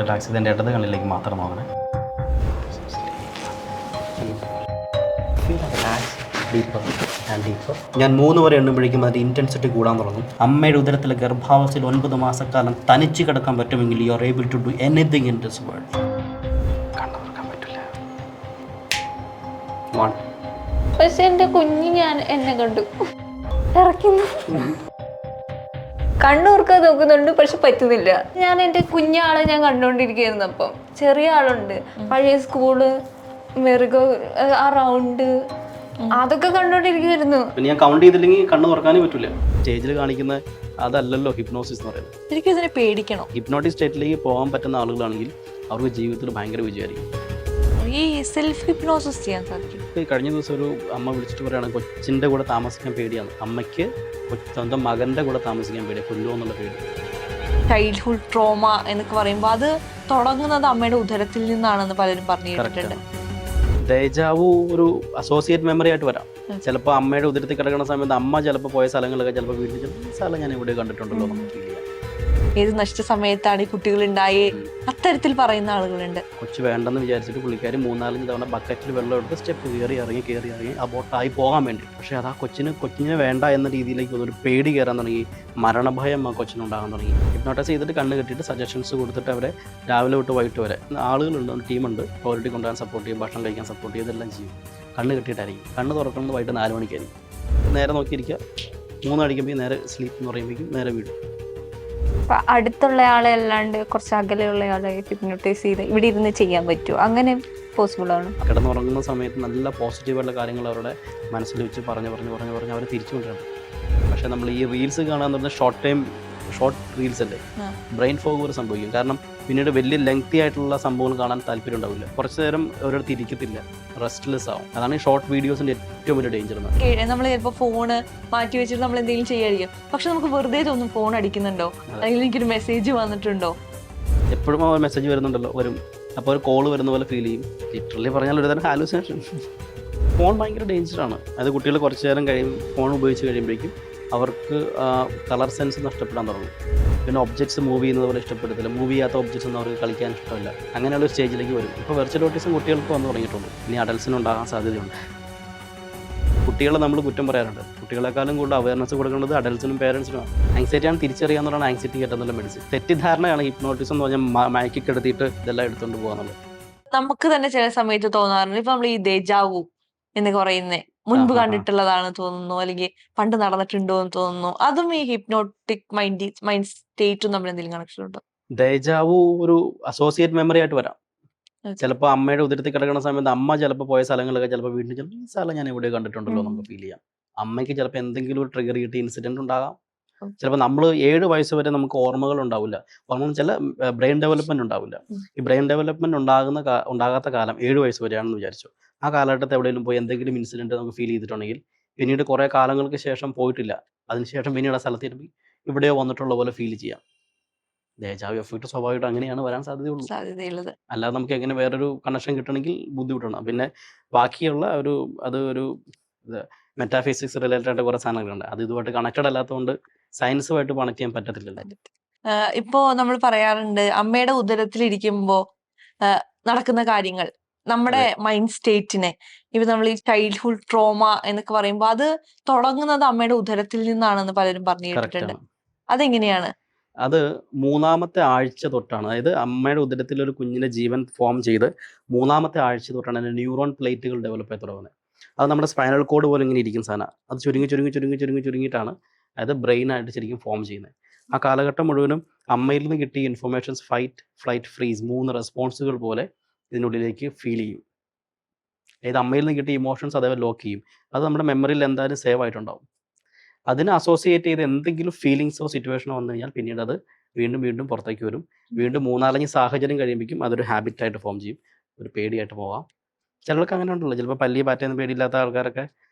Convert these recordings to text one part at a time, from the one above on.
Relax ചെയ്ത് എൻ്റെ ഇടത് കണ്ണിലേക്ക് മാത്രം നോക്കണേ. Deeper and deeper. ഞാൻ 3 വരെ എണ്ണുമ്പോഴേക്കും അതിൻ്റെ ഇൻറ്റൻസിറ്റി കൂടാൻ തുടങ്ങും. അമ്മയുടെ ഉദരത്തിലെ ഗർഭാവസ്ഥയിൽ 9 മാസക്കാലം തനിച്ച് കിടക്കാൻ പറ്റുമെങ്കിൽ you are able to do anything in this world. കണ്ണു തുറക്കാൻ പറ്റില്ല. പക്ഷെ എന്റെ കുഞ്ഞ് ഞാൻ എന്നെ കണ്ടു ഇറക്കുന്നു, കണ്ണൂർക്കാൻ നോക്കുന്നുണ്ട് പക്ഷെ പറ്റുന്നില്ല. ഞാൻ എന്റെ കുഞ്ഞാളെ ഞാൻ കണ്ടോണ്ടിരിക്കുന്നു. അപ്പം ചെറിയ ആളുണ്ട്, പഴയ സ്കൂള്, മെറുകോ, ആ റൗണ്ട്, അതൊക്കെ കണ്ടോണ്ടിരിക്കുന്നു. ഞാൻ കൗണ്ട് ചെയ്തില്ലെങ്കിൽ കണ്ണ് തുറക്കാനേ പറ്റില്ല. സ്റ്റേജിൽ കാണിക്കുന്ന അതല്ലല്ലോ ഹിപ്നോസിസ് എന്ന് പറയുന്നത്. ശരിക്കും ഇതിനെ പേടിക്കണം. ഹിപ്നോട്ടിക് സ്റ്റേറ്റിലേക്ക് പോകാൻ പറ്റുന്ന ആളുകളാണെങ്കിൽ അവർക്ക് ജീവിതത്തിൽ ഭയങ്കര വിജയമായിരിക്കും. ഈ സെൽഫ് ഹിപ്നോസിസ് ചെയ്യാൻ സാധിക്കും. കഴിഞ്ഞ ദിവസം ഒരു അമ്മ വിളിച്ചിട്ട് പറയുകയാണ് കൊച്ചിൻ്റെ കൂടെ താമസിക്കാൻ പേടിയാണ്. അമ്മയ്ക്ക് സ്വന്തം മകൻ്റെ കൂടെ താമസിക്കാൻ പേടിയാണ്, കൊല്ലുമോ എന്നുള്ള പേടി. ചൈൽഡ്ഹുഡ് ട്രോമ എന്നൊക്കെ പറയുമ്പോൾ അത് തുടങ്ങുന്നത് അമ്മയുടെ ഉദരത്തിൽ നിന്നാണെന്ന് പലരും പറഞ്ഞു കേട്ടിട്ടുണ്ട്. ദേജാവു ഒരു അസോസിയേറ്റ് മെമ്മറി ആയിട്ട് വരാം. ചിലപ്പോൾ അമ്മയുടെ ഉദരത്തിൽ കിടക്കുന്ന സമയത്ത് അമ്മ ചിലപ്പോൾ പോയ സ്ഥലങ്ങളൊക്കെ ചിലപ്പോൾ വീട്ടിൽ ഈ സ്ഥലം ഞാൻ ഇവിടെ കണ്ടിട്ടുണ്ടല്ലോ നമുക്ക് ഫീൽ ചെയ്യാം. ഏത് നഷ്ട സമയത്താണ് ഈ കുട്ടികൾ ഉണ്ടായി അത്തരത്തിൽ പറയുന്ന ആളുകളുണ്ട്. കൊച്ചു വേണ്ടെന്ന് വിചാരിച്ചിട്ട് പുള്ളിക്കാർ 3-4 തവണ ബക്കറ്റിൽ വെള്ളം എടുത്ത് സ്റ്റെപ്പ് കയറി ഇറങ്ങി അബോട്ടായി പോകാൻ വേണ്ടി. പക്ഷേ അത് ആ കൊച്ചിനെ വേണ്ട എന്ന രീതിയിലേക്ക് ഒരു പേടി കയറാൻ തുടങ്ങി, മരണഭയം ആ കൊച്ചിനുണ്ടാകാൻ തുടങ്ങി. ഹിപ്നോട്ടൈസ് ചെയ്തിട്ട് കണ്ണ് കെട്ടിയിട്ട് സജഷൻസ് കൊടുത്തിട്ട് അവരെ രാവിലെ തൊട്ട് വൈകിട്ട് വരെ ആളുകളുണ്ട്, ഒരു ടീമുണ്ട്, ടോയ്ലറ്റിൽ കൊണ്ടുപോകാൻ സപ്പോർട്ട് ചെയ്യും, ഭക്ഷണം കഴിക്കാൻ സപ്പോർട്ട് ചെയ്യും, ഇതെല്ലാം ചെയ്യും. കണ്ണ് കെട്ടിയിട്ടായിരിക്കും. കണ്ണ് തുറക്കുന്നത് വൈകിട്ട് 4 മണിക്കായിരിക്കും. നേരെ നോക്കിയിരിക്കുക, 3 അടിക്കുമ്പോൾ നേരെ സ്ലീപ്പ് എന്ന് പറയുമ്പോഴേക്കും നേരെ വീടും. അടുത്തുള്ള ആളെ അല്ലാണ്ട് കുറച്ച് അകലെയുള്ള ആളെ ഹിപ്നോട്ടൈസ് ചെയ്ത് ഇവിടെ ഇരുന്ന് ചെയ്യാൻ പറ്റുമോ? അങ്ങനെ പോസിബിൾ ആണ്. കിടന്നുറങ്ങുന്ന സമയത്ത് നല്ല പോസിറ്റീവായിട്ടുള്ള കാര്യങ്ങൾ അവരുടെ മനസ്സിൽ വെച്ച് പറഞ്ഞ് അവർ തിരിച്ചു കൊണ്ടുവരണം. പക്ഷേ നമ്മൾ ഈ റീൽസ് കാണാന്ന് പറഞ്ഞാൽ ഷോർട്ട് റീൽസ് അല്ലേ, ബ്രെയിൻ ഫോഗ് വരെ സംഭവിക്കും. കാരണം പിന്നീട് വലിയ ലെങ്തി ആയിട്ടുള്ള സംഭവങ്ങൾ കാണാൻ താല്പര്യം ഉണ്ടാവില്ല. കുറച്ച് നേരം ഒരിടത്ത് ഇരിക്കത്തില്ല, റെസ്റ്റ്ലെസ് ആവും. അതാണ് ഈ ഷോർട്ട് വീഡിയോസിന്റെ ഏറ്റവും വലിയ ഡേഞ്ചർ. നമ്മൾ ചിലപ്പോൾ ഫോണ് മാറ്റി വെച്ചിട്ട് നമ്മൾ എന്തെങ്കിലും ചെയ്യായിരിക്കും, പക്ഷെ നമുക്ക് വെറുതെ തോന്നും ഫോൺ അടിക്കുന്നുണ്ടോ, അല്ലെങ്കിൽ എനിക്കൊരു മെസ്സേജ് വന്നിട്ടുണ്ടോ. എപ്പോഴും ആ മെസ്സേജ് വരുന്നുണ്ടല്ലോ, വരും. അപ്പോൾ ഒരു കോൾ വരുന്ന പോലെ ഫീൽ ചെയ്യും. ലിറ്ററലി പറഞ്ഞാൽ ഒരു തരം ഹാലൂസിനേഷൻ. ഫോൺ ഭയങ്കര ഡേഞ്ചറാണ്. അത് കുട്ടികൾ കുറച്ച് നേരം ഫോൺ ഉപയോഗിച്ച് കഴിയുമ്പോഴേക്കും അവർക്ക് കളർ സെൻസ് നഷ്ടപ്പെടാൻ തുടങ്ങും. പിന്നെ ഒബ്ജക്ട്സ് മൂവ് ചെയ്യുന്നത് പോലെ ഇഷ്ടപ്പെടത്തില്ല, മൂവ് ചെയ്യാത്ത ഒബ്ജക്ട്സ് ഒന്നും അവർക്ക് കളിക്കാൻ ഇഷ്ടമില്ല. അങ്ങനെയുള്ള ഒരു സ്റ്റേജിലേക്ക് വരും. ഇപ്പോൾ വെർച്വൽ ഓട്ടിസം കുട്ടികൾക്ക് വന്നു തുടങ്ങിയിട്ടുണ്ട്. ഇനി അഡൽസിനുണ്ടാകാൻ സാധ്യതയുണ്ട്. കുട്ടികളെ നമ്മൾ കുറ്റം പറയാറുണ്ട്. കുട്ടികളെക്കാളും കൂടുതൽ അവയർനെസ് കൊടുക്കേണ്ടത് അഡൽസിനും പേരൻസിനുമാണ്. ആങ്സൈറ്റിയാണ് തിരിച്ചറിയാന്നുള്ളതാണ് ആങ്സൈറ്റി കിട്ടുന്നുള്ള മെഡിസിൻ. തെറ്റിദ്ധാരണയാണ് ഹിപ്നോട്ടിസം എന്ന് പറഞ്ഞാൽ മയക്കി കിടത്തിയിട്ട് ഇതെല്ലാം എടുത്തുകൊണ്ട് പോകാന്നുള്ളത്. നമുക്ക് തന്നെ ചില സമയത്ത് തോന്നാറുണ്ട്, ഇപ്പൊ നമ്മൾ ഈ ദേജാവു എന്ന് പറയുന്നേ മുൻപ് കണ്ടിട്ടുള്ളതാണ് തോന്നുന്നു, അല്ലെങ്കിൽ പണ്ട് നടന്നിട്ടുണ്ടോ എന്ന് തോന്നുന്നു. അതും ഈ ഹിപ്നോട്ടിക് മൈൻഡ് സ്റ്റേറ്റും നമ്മൾ എന്തെങ്കിലും കണക്ഷൻ ഉണ്ടോ? ദേജാവു ഒരു അസോസിയേറ്റ് മെമ്മറി ആയിട്ട് വരാം. ചിലപ്പോൾ അമ്മയുടെ ഉദരത്തിൽ കിടക്കുന്ന സമയത്ത് അമ്മ ചിലപ്പോൾ പോയ സ്ഥലങ്ങളൊക്കെ ചിലപ്പോൾ വീട്ടിൽ ചിലപ്പോൾ ഈ സ്ഥലം ഞാൻ എവിടെ കണ്ടിട്ടുണ്ടല്ലോ നമുക്ക് ഫീൽ ചെയ്യാം. അമ്മയ്ക്ക് ചിലപ്പോൾ എന്തെങ്കിലും ഒരു ട്രിഗർ ചെയ്തിട്ട് ഇൻസിഡന്റ് ഉണ്ടാകാം. ചിലപ്പോൾ നമ്മൾ 7 വയസ്സ് വരെ നമുക്ക് ഓർമ്മകൾ ഉണ്ടാവില്ല. ഓർമ്മ ചില ബ്രെയിൻ ഡെവലപ്മെന്റ് ഉണ്ടാവില്ല. ഈ ബ്രെയിൻ ഡെവലപ്മെന്റ് ഉണ്ടാകാത്ത കാലം 7 വയസ്സ് വരെയാണെന്ന് വിചാരിച്ചു. ആ കാലഘട്ടത്തിൽ എവിടെയെങ്കിലും പോയി എന്തെങ്കിലും ഇൻസിഡന്റ് നമുക്ക് ഫീൽ ചെയ്തിട്ടുണ്ടെങ്കിൽ പിന്നീട് കുറേ കാലങ്ങൾക്ക് ശേഷം പോയിട്ടില്ല, അതിനുശേഷം പിന്നീട് ആ സ്ഥലത്ത് ഇവിടെയോ വന്നിട്ടുള്ള പോലെ ഫീൽ ചെയ്യാം. ദേജാവു എഫക്ട് സ്വാഭാവികമായിട്ട് അങ്ങനെയാണ് വരാൻ സാധ്യതയുള്ളത്. അല്ലാതെ നമുക്ക് എങ്ങനെ വേറൊരു കണക്ഷൻ കിട്ടണമെങ്കിൽ ബുദ്ധിമുട്ടാണ്. പിന്നെ ബാക്കിയുള്ള ഒരു മെറ്റാഫിസിക്സ് റിലേറ്റഡ് ആയിട്ട് കുറേ സാധനങ്ങളുണ്ട്. അത് ഇതുമായിട്ട് കണക്റ്റഡ് അല്ലാത്തതുകൊണ്ട് സയൻസുമായിട്ട് കണക്ട് ചെയ്യാൻ പറ്റത്തില്ല. ഇപ്പോ നമ്മൾ പറയാറുണ്ട്, അമ്മയുടെ ഉദരത്തിലിരിക്കുമ്പോ നടക്കുന്ന കാര്യങ്ങൾ നമ്മുടെ മൈൻഡ് സ്റ്റേറ്റിനെ, ഇപ്പൊ നമ്മൾ ഈ ചൈൽഡ്ഹുഡ് ട്രോമ എന്നൊക്കെ പറയുമ്പോൾ അത് തുടങ്ങുന്നത് അമ്മയുടെ ഉദരത്തിൽ നിന്നാണെന്ന് പലരും പറഞ്ഞു കേട്ടിട്ടുണ്ട്. അതെങ്ങനെയാണ്? അത് 3ാമത്തെ ആഴ്ച തൊട്ടാണ്. അതായത് അമ്മയുടെ ഉദരത്തിൽ ഒരു കുഞ്ഞിന്റെ ജീവൻ ഫോം ചെയ്ത് 3ാമത്തെ ആഴ്ച തൊട്ടാണ് അതിന്റെ ന്യൂറോൺ പ്ലേറ്റുകൾ ഡെവലപ്പ് ആയി തുടങ്ങുന്നത്. അത് നമ്മുടെ സ്പൈനൽ കോഡ് പോലെ ഇങ്ങനെ ഇരിക്കുന്ന സാധനം. അത് ചുരുങ്ങിയിട്ടാണ് അത് ബ്രെയിനായിട്ട് ശരിക്കും ഫോം ചെയ്യുന്നത്. ആ കാലഘട്ടം മുഴുവനും അമ്മയിൽ നിന്ന് കിട്ടിയ ഇൻഫർമേഷൻസ് ഫൈറ്റ്, ഫ്ലൈറ്റ്, ഫ്രീസ് 3 റെസ്പോൺസുകൾ പോലെ ഇതിനുള്ളിലേക്ക് ഫീൽ ചെയ്യും. അതായത് അമ്മയിൽ നിന്ന് കിട്ടിയ ഇമോഷൻസ് അതേപോലെ ലോക്ക് ചെയ്യും. അത് നമ്മുടെ മെമ്മറിയിൽ എന്തായാലും സേവ് ആയിട്ടുണ്ടാവും. അതിനെ അസോസിയേറ്റ് ചെയ്ത് എന്തെങ്കിലും ഫീലിങ്സോ സിറ്റുവേഷനോ വന്നു കഴിഞ്ഞാൽ പിന്നീട് അത് വീണ്ടും പുറത്തേക്ക് വരും. വീണ്ടും 3-4 സാഹചര്യം കഴിയുമ്പോഴേക്കും അതൊരു ഹാബിറ്റായിട്ട് ഫോം ചെയ്യും. ഒരു പേടിയായിട്ട് പോവാം. ചിലർക്ക് അങ്ങനെ ഉണ്ടല്ലോ, ചിലപ്പോൾ പല്ലി പാറ്റയൊന്നും പേടിയില്ലാത്ത ആൾക്കാരൊക്കെ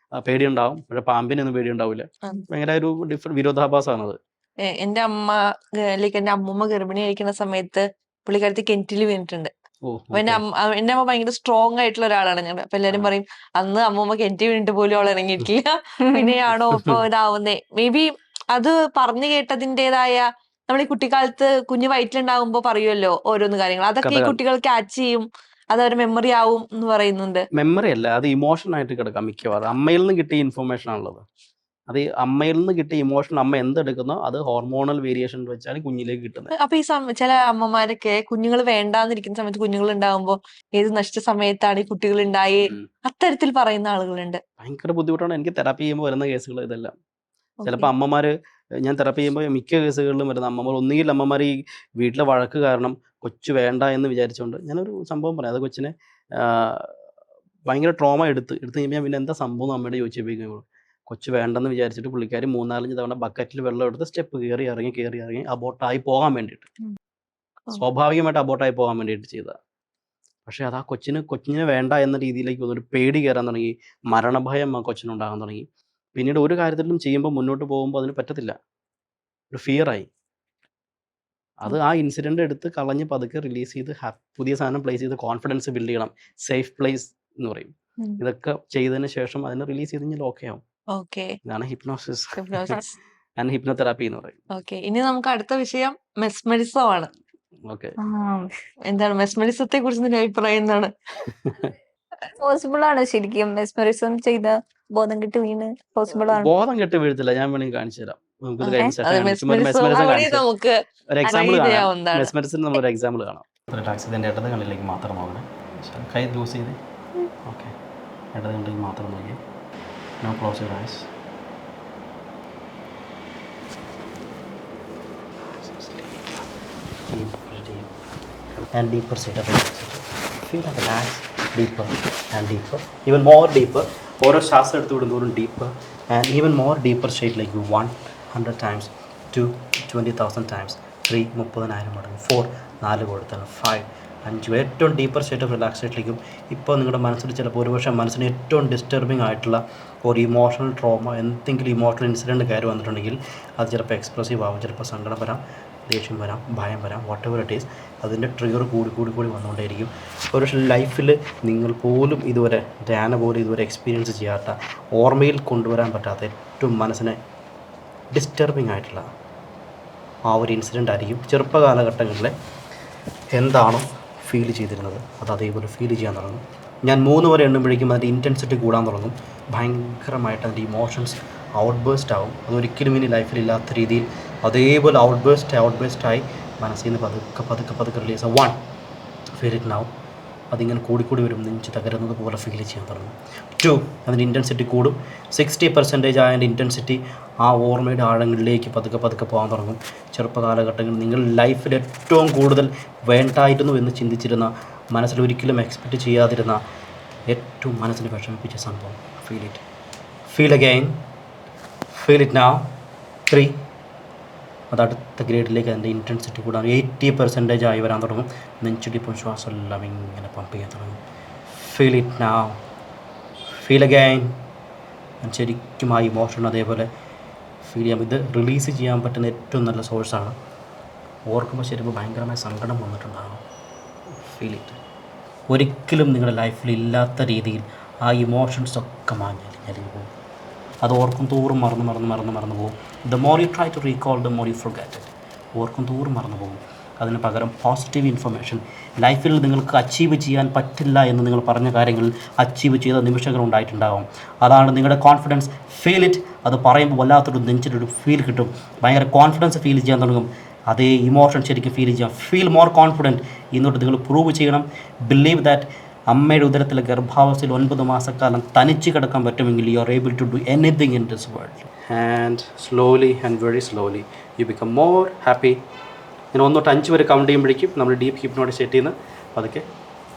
പേടിയുണ്ടാവും, പക്ഷെ പാമ്പിനൊന്നും പേടിയുണ്ടാവില്ല. ഭയങ്കര ഒരു വിരോധാഭാസമാണത്. എന്റെ അമ്മൂമ്മ ഗർഭിണി ആയിരിക്കുന്ന സമയത്ത് പുള്ളിക്കാരത്തി കിണറ്റിൽ വീണിട്ടുണ്ട്. അപ്പൊ എന്റെ അമ്മ ഭയങ്കര സ്ട്രോങ് ആയിട്ടുള്ള ഒരാളാണ്. ഞാൻ അപ്പൊ എല്ലാരും പറയും അന്ന് അമ്മൂമ്മ കിണറ്റിൽ വീണിട്ട് പോലും അവൾ ഇറങ്ങിയിട്ടില്ല, പിന്നെയാണോ ഇപ്പൊ ഇതാവുന്നേ. മേ ബി അത് പറഞ്ഞു കേട്ടതിൻ്റെതായ നമ്മൾ ഈ കുട്ടിക്കാലത്ത് കുഞ്ഞു വയറ്റിലുണ്ടാകുമ്പോ പറയുമല്ലോ ഓരോന്ന് കാര്യങ്ങൾ, അതൊക്കെ ഈ കഥകൾ കുട്ടികൾ ക്യാച്ച് ചെയ്യും, അത് ഒരു മെമ്മറി ആവും എന്ന് പറയുന്നുണ്ട്. മെമ്മറി അല്ല, അത് ഇമോഷൻ ആയിട്ട് കിടക്കാം മിക്കവാറും. അമ്മയിൽ നിന്ന് കിട്ടിയ ഇൻഫർമേഷൻ ആണുള്ളത്. അത് ഈ അമ്മയിൽ നിന്ന് കിട്ടിയ ഇമോഷൻ അമ്മ എന്തെടുക്കുന്നോ അത് ഹോർമോണൽ വേരിയേഷൻ വെച്ചാണ് കുഞ്ഞിലേക്ക് കിട്ടുന്നത്. അപ്പൊ ഈ ചില അമ്മമാരൊക്കെ കുഞ്ഞുങ്ങൾ വേണ്ടാന്നിരിക്കുന്ന സമയത്ത് കുഞ്ഞുങ്ങൾ ഉണ്ടാവുമ്പോ ഏത് നശിച്ച സമയത്താണ് ഈ കുട്ടികൾ ഉണ്ടായി, ഉം. അത്തരത്തിൽ പറയുന്ന ആളുകളുണ്ട്. ഭയങ്കര ബുദ്ധിമുട്ടാണ്. എനിക്ക് തെറാപ്പി ചെയ്യുമ്പോൾ വരുന്ന കേസുകൾ ഇതെല്ലാം. ഓക്കെ. ചിലപ്പോൾ അമ്മമാര്, ഞാൻ തെറാപ്പി ചെയ്യുമ്പോൾ മിക്ക കേസുകളിലും വരുന്ന അമ്മമാർ, ഒന്നുകിൽ അമ്മമാർ ഈ വീട്ടിലെ വഴക്ക് കാരണം കൊച്ചു വേണ്ട എന്ന് വിചാരിച്ചുകൊണ്ട്, ഞാനൊരു സംഭവം പറയാം. അത് കൊച്ചിനെ ഭയങ്കര ട്രോമ എടുത്ത് കഴിയുമ്പോൾ പിന്നെ എന്താ സംഭവം എന്ന് അമ്മയോട് ചോദിച്ചപ്പോൾ കൊച്ചു വേണ്ടെന്ന് വിചാരിച്ചിട്ട് പുള്ളിക്കാരി 3-4 തവണ ബക്കറ്റിൽ വെള്ളം എടുത്ത് സ്റ്റെപ്പ് കയറി ഇറങ്ങി അബോട്ടായി പോകാൻ വേണ്ടിയിട്ട്, ഉം. ഓ. സ്വാഭാവികമായിട്ട് അബോട്ടായി പോകാൻ വേണ്ടിയിട്ട് ചെയ്തതാണ്. പക്ഷേ അത് ആ കൊച്ചിനെ വേണ്ട എന്ന രീതിയിലേക്ക് വന്നു. ഒരു പേടി കയറാൻ തുടങ്ങി, മരണഭയം ആ കൊച്ചിനുണ്ടാകാൻ തുടങ്ങി. പിന്നീട് ഒരു കാര്യത്തിലും ചെയ്യുമ്പോൾ മുന്നോട്ട് പോകുമ്പോൾ അതിന് പറ്റത്തില്ല, ഒരു ഫിയറായി. അത് ആ ഇൻസിഡൻ്റ് എടുത്ത് കളഞ്ഞ് പതുക്കെ റിലീസ് ചെയ്ത് പുതിയ സാധനം പ്ലേസ് ചെയ്ത് കോൺഫിഡൻസ് ബിൽഡ് ചെയ്യണം. സേഫ് പ്ലേസ് എന്ന് പറയും. ഉം. ഇതൊക്കെ ചെയ്തതിന് ശേഷം അതിനെ റിലീസ് ചെയ്ത് കഴിഞ്ഞാൽ ഓക്കെ ആവും. ഓക്കെ. ഇതാണ് ഹിപ്നോസിസ് ഹിപ്നോസിസ്. ആൻഡ് ഹിപ്നോതെറാപ്പി എന്ന് പറയും. ഓക്കെ. ഇനി നമുക്ക് അടുത്ത വിഷയം മെസ്മറിസം ആണ്. ഓക്കെ. എന്താണ് മെസ്മറിസത്തെ കുറിച്ച് നിന്റെ അഭിപ്രായം എന്താണ്? പോസിബിൾ ആണ് ശരിക്കും മെസ്മറിസം ചെയ്ത ബോധം കെട്ട് വീണ് പോസിബിൾ ആണ്. ബോധം കെട്ട് വീഴത്തില്ല. ഞാൻ വേണമെങ്കിൽ കാണിച്ചു തരാം. നമുക്കിത് കഴിഞ്ഞ അത് സെഷൻ മെസ്മറിസം മെസ്മറിസം വഴി കാണിച്ചു നമുക്ക് ഒരു എക്സാമ്പിൾ അറിവ് കാണാം. ചെയ്യാവുന്നതാണ്. മെസ്മറിസിന് നമ്മളൊരു എക്സാമ്പിൾ കാണാം. റിലാക്സ് ചെയ്ത് എൻ്റെ ഇടത് കണ്ണിലേക്ക് മാത്രം നോക്കണേ. കൈ ലൂസ് ചെയ്ത് ഓക്കെ, ഇടത് കണ്ണിലേക്ക് മാത്രം നോക്കി. Now close your eyes. And deeper sit up. Feel the relax deeper and deeper, even more deeper. ഓരോ ശ്വാസം എടുത്ത് വിടുന്നതോറും deeper and even more deeper സ്റ്റേറ്റിലേക്ക് 100 times, 2 20,000 times, 3 30,000 മടങ്ങ്, 4 4 കൊടുത്താൽ 5 5 ഏറ്റവും ഡീപ്പർ സ്റ്റേറ്റ് ഓഫ് റിലാക്സേഷനിലേക്കും. ഇപ്പോൾ നിങ്ങളുടെ മനസ്സിൽ ചിലപ്പോൾ ഒരുപക്ഷെ മനസ്സിന് ഏറ്റവും ഡിസ്റ്റർബിംഗ് ആയിട്ടുള്ള ഒരു ഇമോഷണൽ ട്രോമ, എന്തെങ്കിലും ഇമോഷണൽ ഇൻസിഡൻറ്റ് കയറി വന്നിട്ടുണ്ടെങ്കിൽ അത് ചിലപ്പോൾ എക്സ്പ്രസീവ് ആവും, ചിലപ്പോൾ സങ്കടം വരാം, ദേഷ്യം വരാം, ഭയം വരാം, വാട്ട് എവർ ഇറ്റ് ഈസ്. അതിൻ്റെ ട്രിഗർ കൂടി വന്നുകൊണ്ടേയിരിക്കും. ഒരു ലൈഫിൽ നിങ്ങൾ പോലും ഇതുവരെ, ധ്യാന പോലും ഇതുവരെ എക്സ്പീരിയൻസ് ചെയ്യാത്ത, ഓർമ്മയിൽ കൊണ്ടുവരാൻ പറ്റാത്ത ഏറ്റവും മനസ്സിനെ ഡിസ്റ്റർബിംഗ് ആയിട്ടുള്ള ആ ഒരു ഇൻസിഡൻ്റ് ആയിരിക്കും. ചെറുപ്പകാലഘട്ടങ്ങളിൽ എന്താണോ ഫീൽ ചെയ്തിരുന്നത് അത് അതേപോലെ ഫീൽ ചെയ്യാൻ തുടങ്ങും. ഞാൻ 3 വരെ എണ്ണുമ്പോഴേക്കും അതിൻ്റെ ഇൻറ്റൻസിറ്റി കൂടാൻ തുടങ്ങും. ഭയങ്കരമായിട്ട് അതിൻ്റെ ഇമോഷൻസ് ഔട്ട് ബേസ്റ്റ് ആവും. അതൊരിക്കലും ഇനി ലൈഫിൽ ഇല്ലാത്ത രീതിയിൽ അതേപോലെ ഔട്ട് ബേസ്റ്റായി മനസ്സിൽ നിന്ന് പതുക്കെ റിലീസ് ആവും. 1 ഫീൽ ഇറ്റ് നൗ. അതിങ്ങനെ കൂടി വരും, നെഞ്ച് തകരുന്നത് പോലെ ഫീൽ ചെയ്യാൻ തുടങ്ങും. 2 അതിൻ്റെ ഇൻറ്റൻസിറ്റി കൂടും. 60% ആയതിൻ്റെ ഇൻറ്റൻസിറ്റി ആ ഓർമ്മയുടെ ആഴങ്ങളിലേക്ക് പതുക്കെ പോകാൻ തുടങ്ങും. ചെറുപ്പകാലഘട്ടങ്ങളിൽ നിങ്ങൾ ലൈഫിൽ ഏറ്റവും കൂടുതൽ വേണ്ടായിരുന്നു എന്ന് ചിന്തിച്ചിരുന്ന, മനസ്സിൽ ഒരിക്കലും എക്സ്പെക്റ്റ് ചെയ്യാതിരുന്ന, ഏറ്റവും മനസ്സിനെ വിഷമിപ്പിച്ച സംഭവം feel it. Feel again. Feel it now. 3 അത് അടുത്ത ഗ്രേഡിലേക്ക് അതിൻ്റെ ഇൻറ്റൻസിറ്റി കൂടാൻ 80% ആയി വരാൻ തുടങ്ങും. നെഞ്ചിടിപ്പും ശ്വാസം എല്ലാം ഇങ്ങനെ പമ്പ് ചെയ്യാൻ തുടങ്ങും. Feel it now. Feel again. ശരിക്കും ആ ഇമോഷൻ അതേപോലെ ഫീൽ ചെയ്യാം. ഇത് റിലീസ് ചെയ്യാൻ പറ്റുന്ന ഏറ്റവും നല്ല സോഴ്സാണ്. ഓർക്കുമ്പോൾ ശരിക്കും ഭയങ്കരമായ സങ്കടം വന്നിട്ടുണ്ടാകും. Feel it. ഒരിക്കലും നിങ്ങളുടെ ലൈഫിൽ ഇല്ലാത്ത രീതിയിൽ ആ ഇമോഷൻസൊക്കെ മാഞ്ഞലിഞ്ഞു പോകും. അത് ഓർക്കും തോറും മറന്നു പോകും. The more you try to recall the more you forget it. ഓർക്കും തോറും മറന്നു പോകും. അതിന് പകരം പോസിറ്റീവ് ഇൻഫർമേഷൻ, ലൈഫിൽ നിങ്ങൾക്ക് അച്ചീവ് ചെയ്യാൻ പറ്റില്ല എന്ന് നിങ്ങൾ പറഞ്ഞ കാര്യങ്ങളിൽ അച്ചീവ് ചെയ്ത നിമിഷങ്ങൾ ഉണ്ടായിട്ടുണ്ടാകും. അതാണ് നിങ്ങളുടെ കോൺഫിഡൻസ്. Feel it. അത് പറയുമ്പോൾ വല്ലാത്തൊരു നെഞ്ചിലൊരു ഫീൽ കിട്ടും. ഭയങ്കര കോൺഫിഡൻസ് ഫീൽ ചെയ്യാൻ തുടങ്ങും. അതേ ഇമോഷൻ ശരിക്കും ഫീൽ ചെയ്യാം. Feel more confident. ഇന്നോട്ട് നിങ്ങൾ പ്രൂവ് ചെയ്യണം. ബിലീവ് ദാറ്റ് അമ്മയുടെ ഉദരത്തിലെ ഗർഭാവസ്ഥയിൽ 9 മാസക്കാലം തനിച്ച് കിടക്കാൻ പറ്റുമെങ്കിൽ you are able to do anything in this world. And slowly and very slowly you become more happy. ഞാൻ 1 തൊട്ട് 5 വരെ കൗണ്ട് ചെയ്യുമ്പോഴേക്കും നമ്മൾ ഡീപ്പ് ഹിപ്നോട്ടിക് സെറ്റ് ചെയ്യുന്ന അതൊക്കെ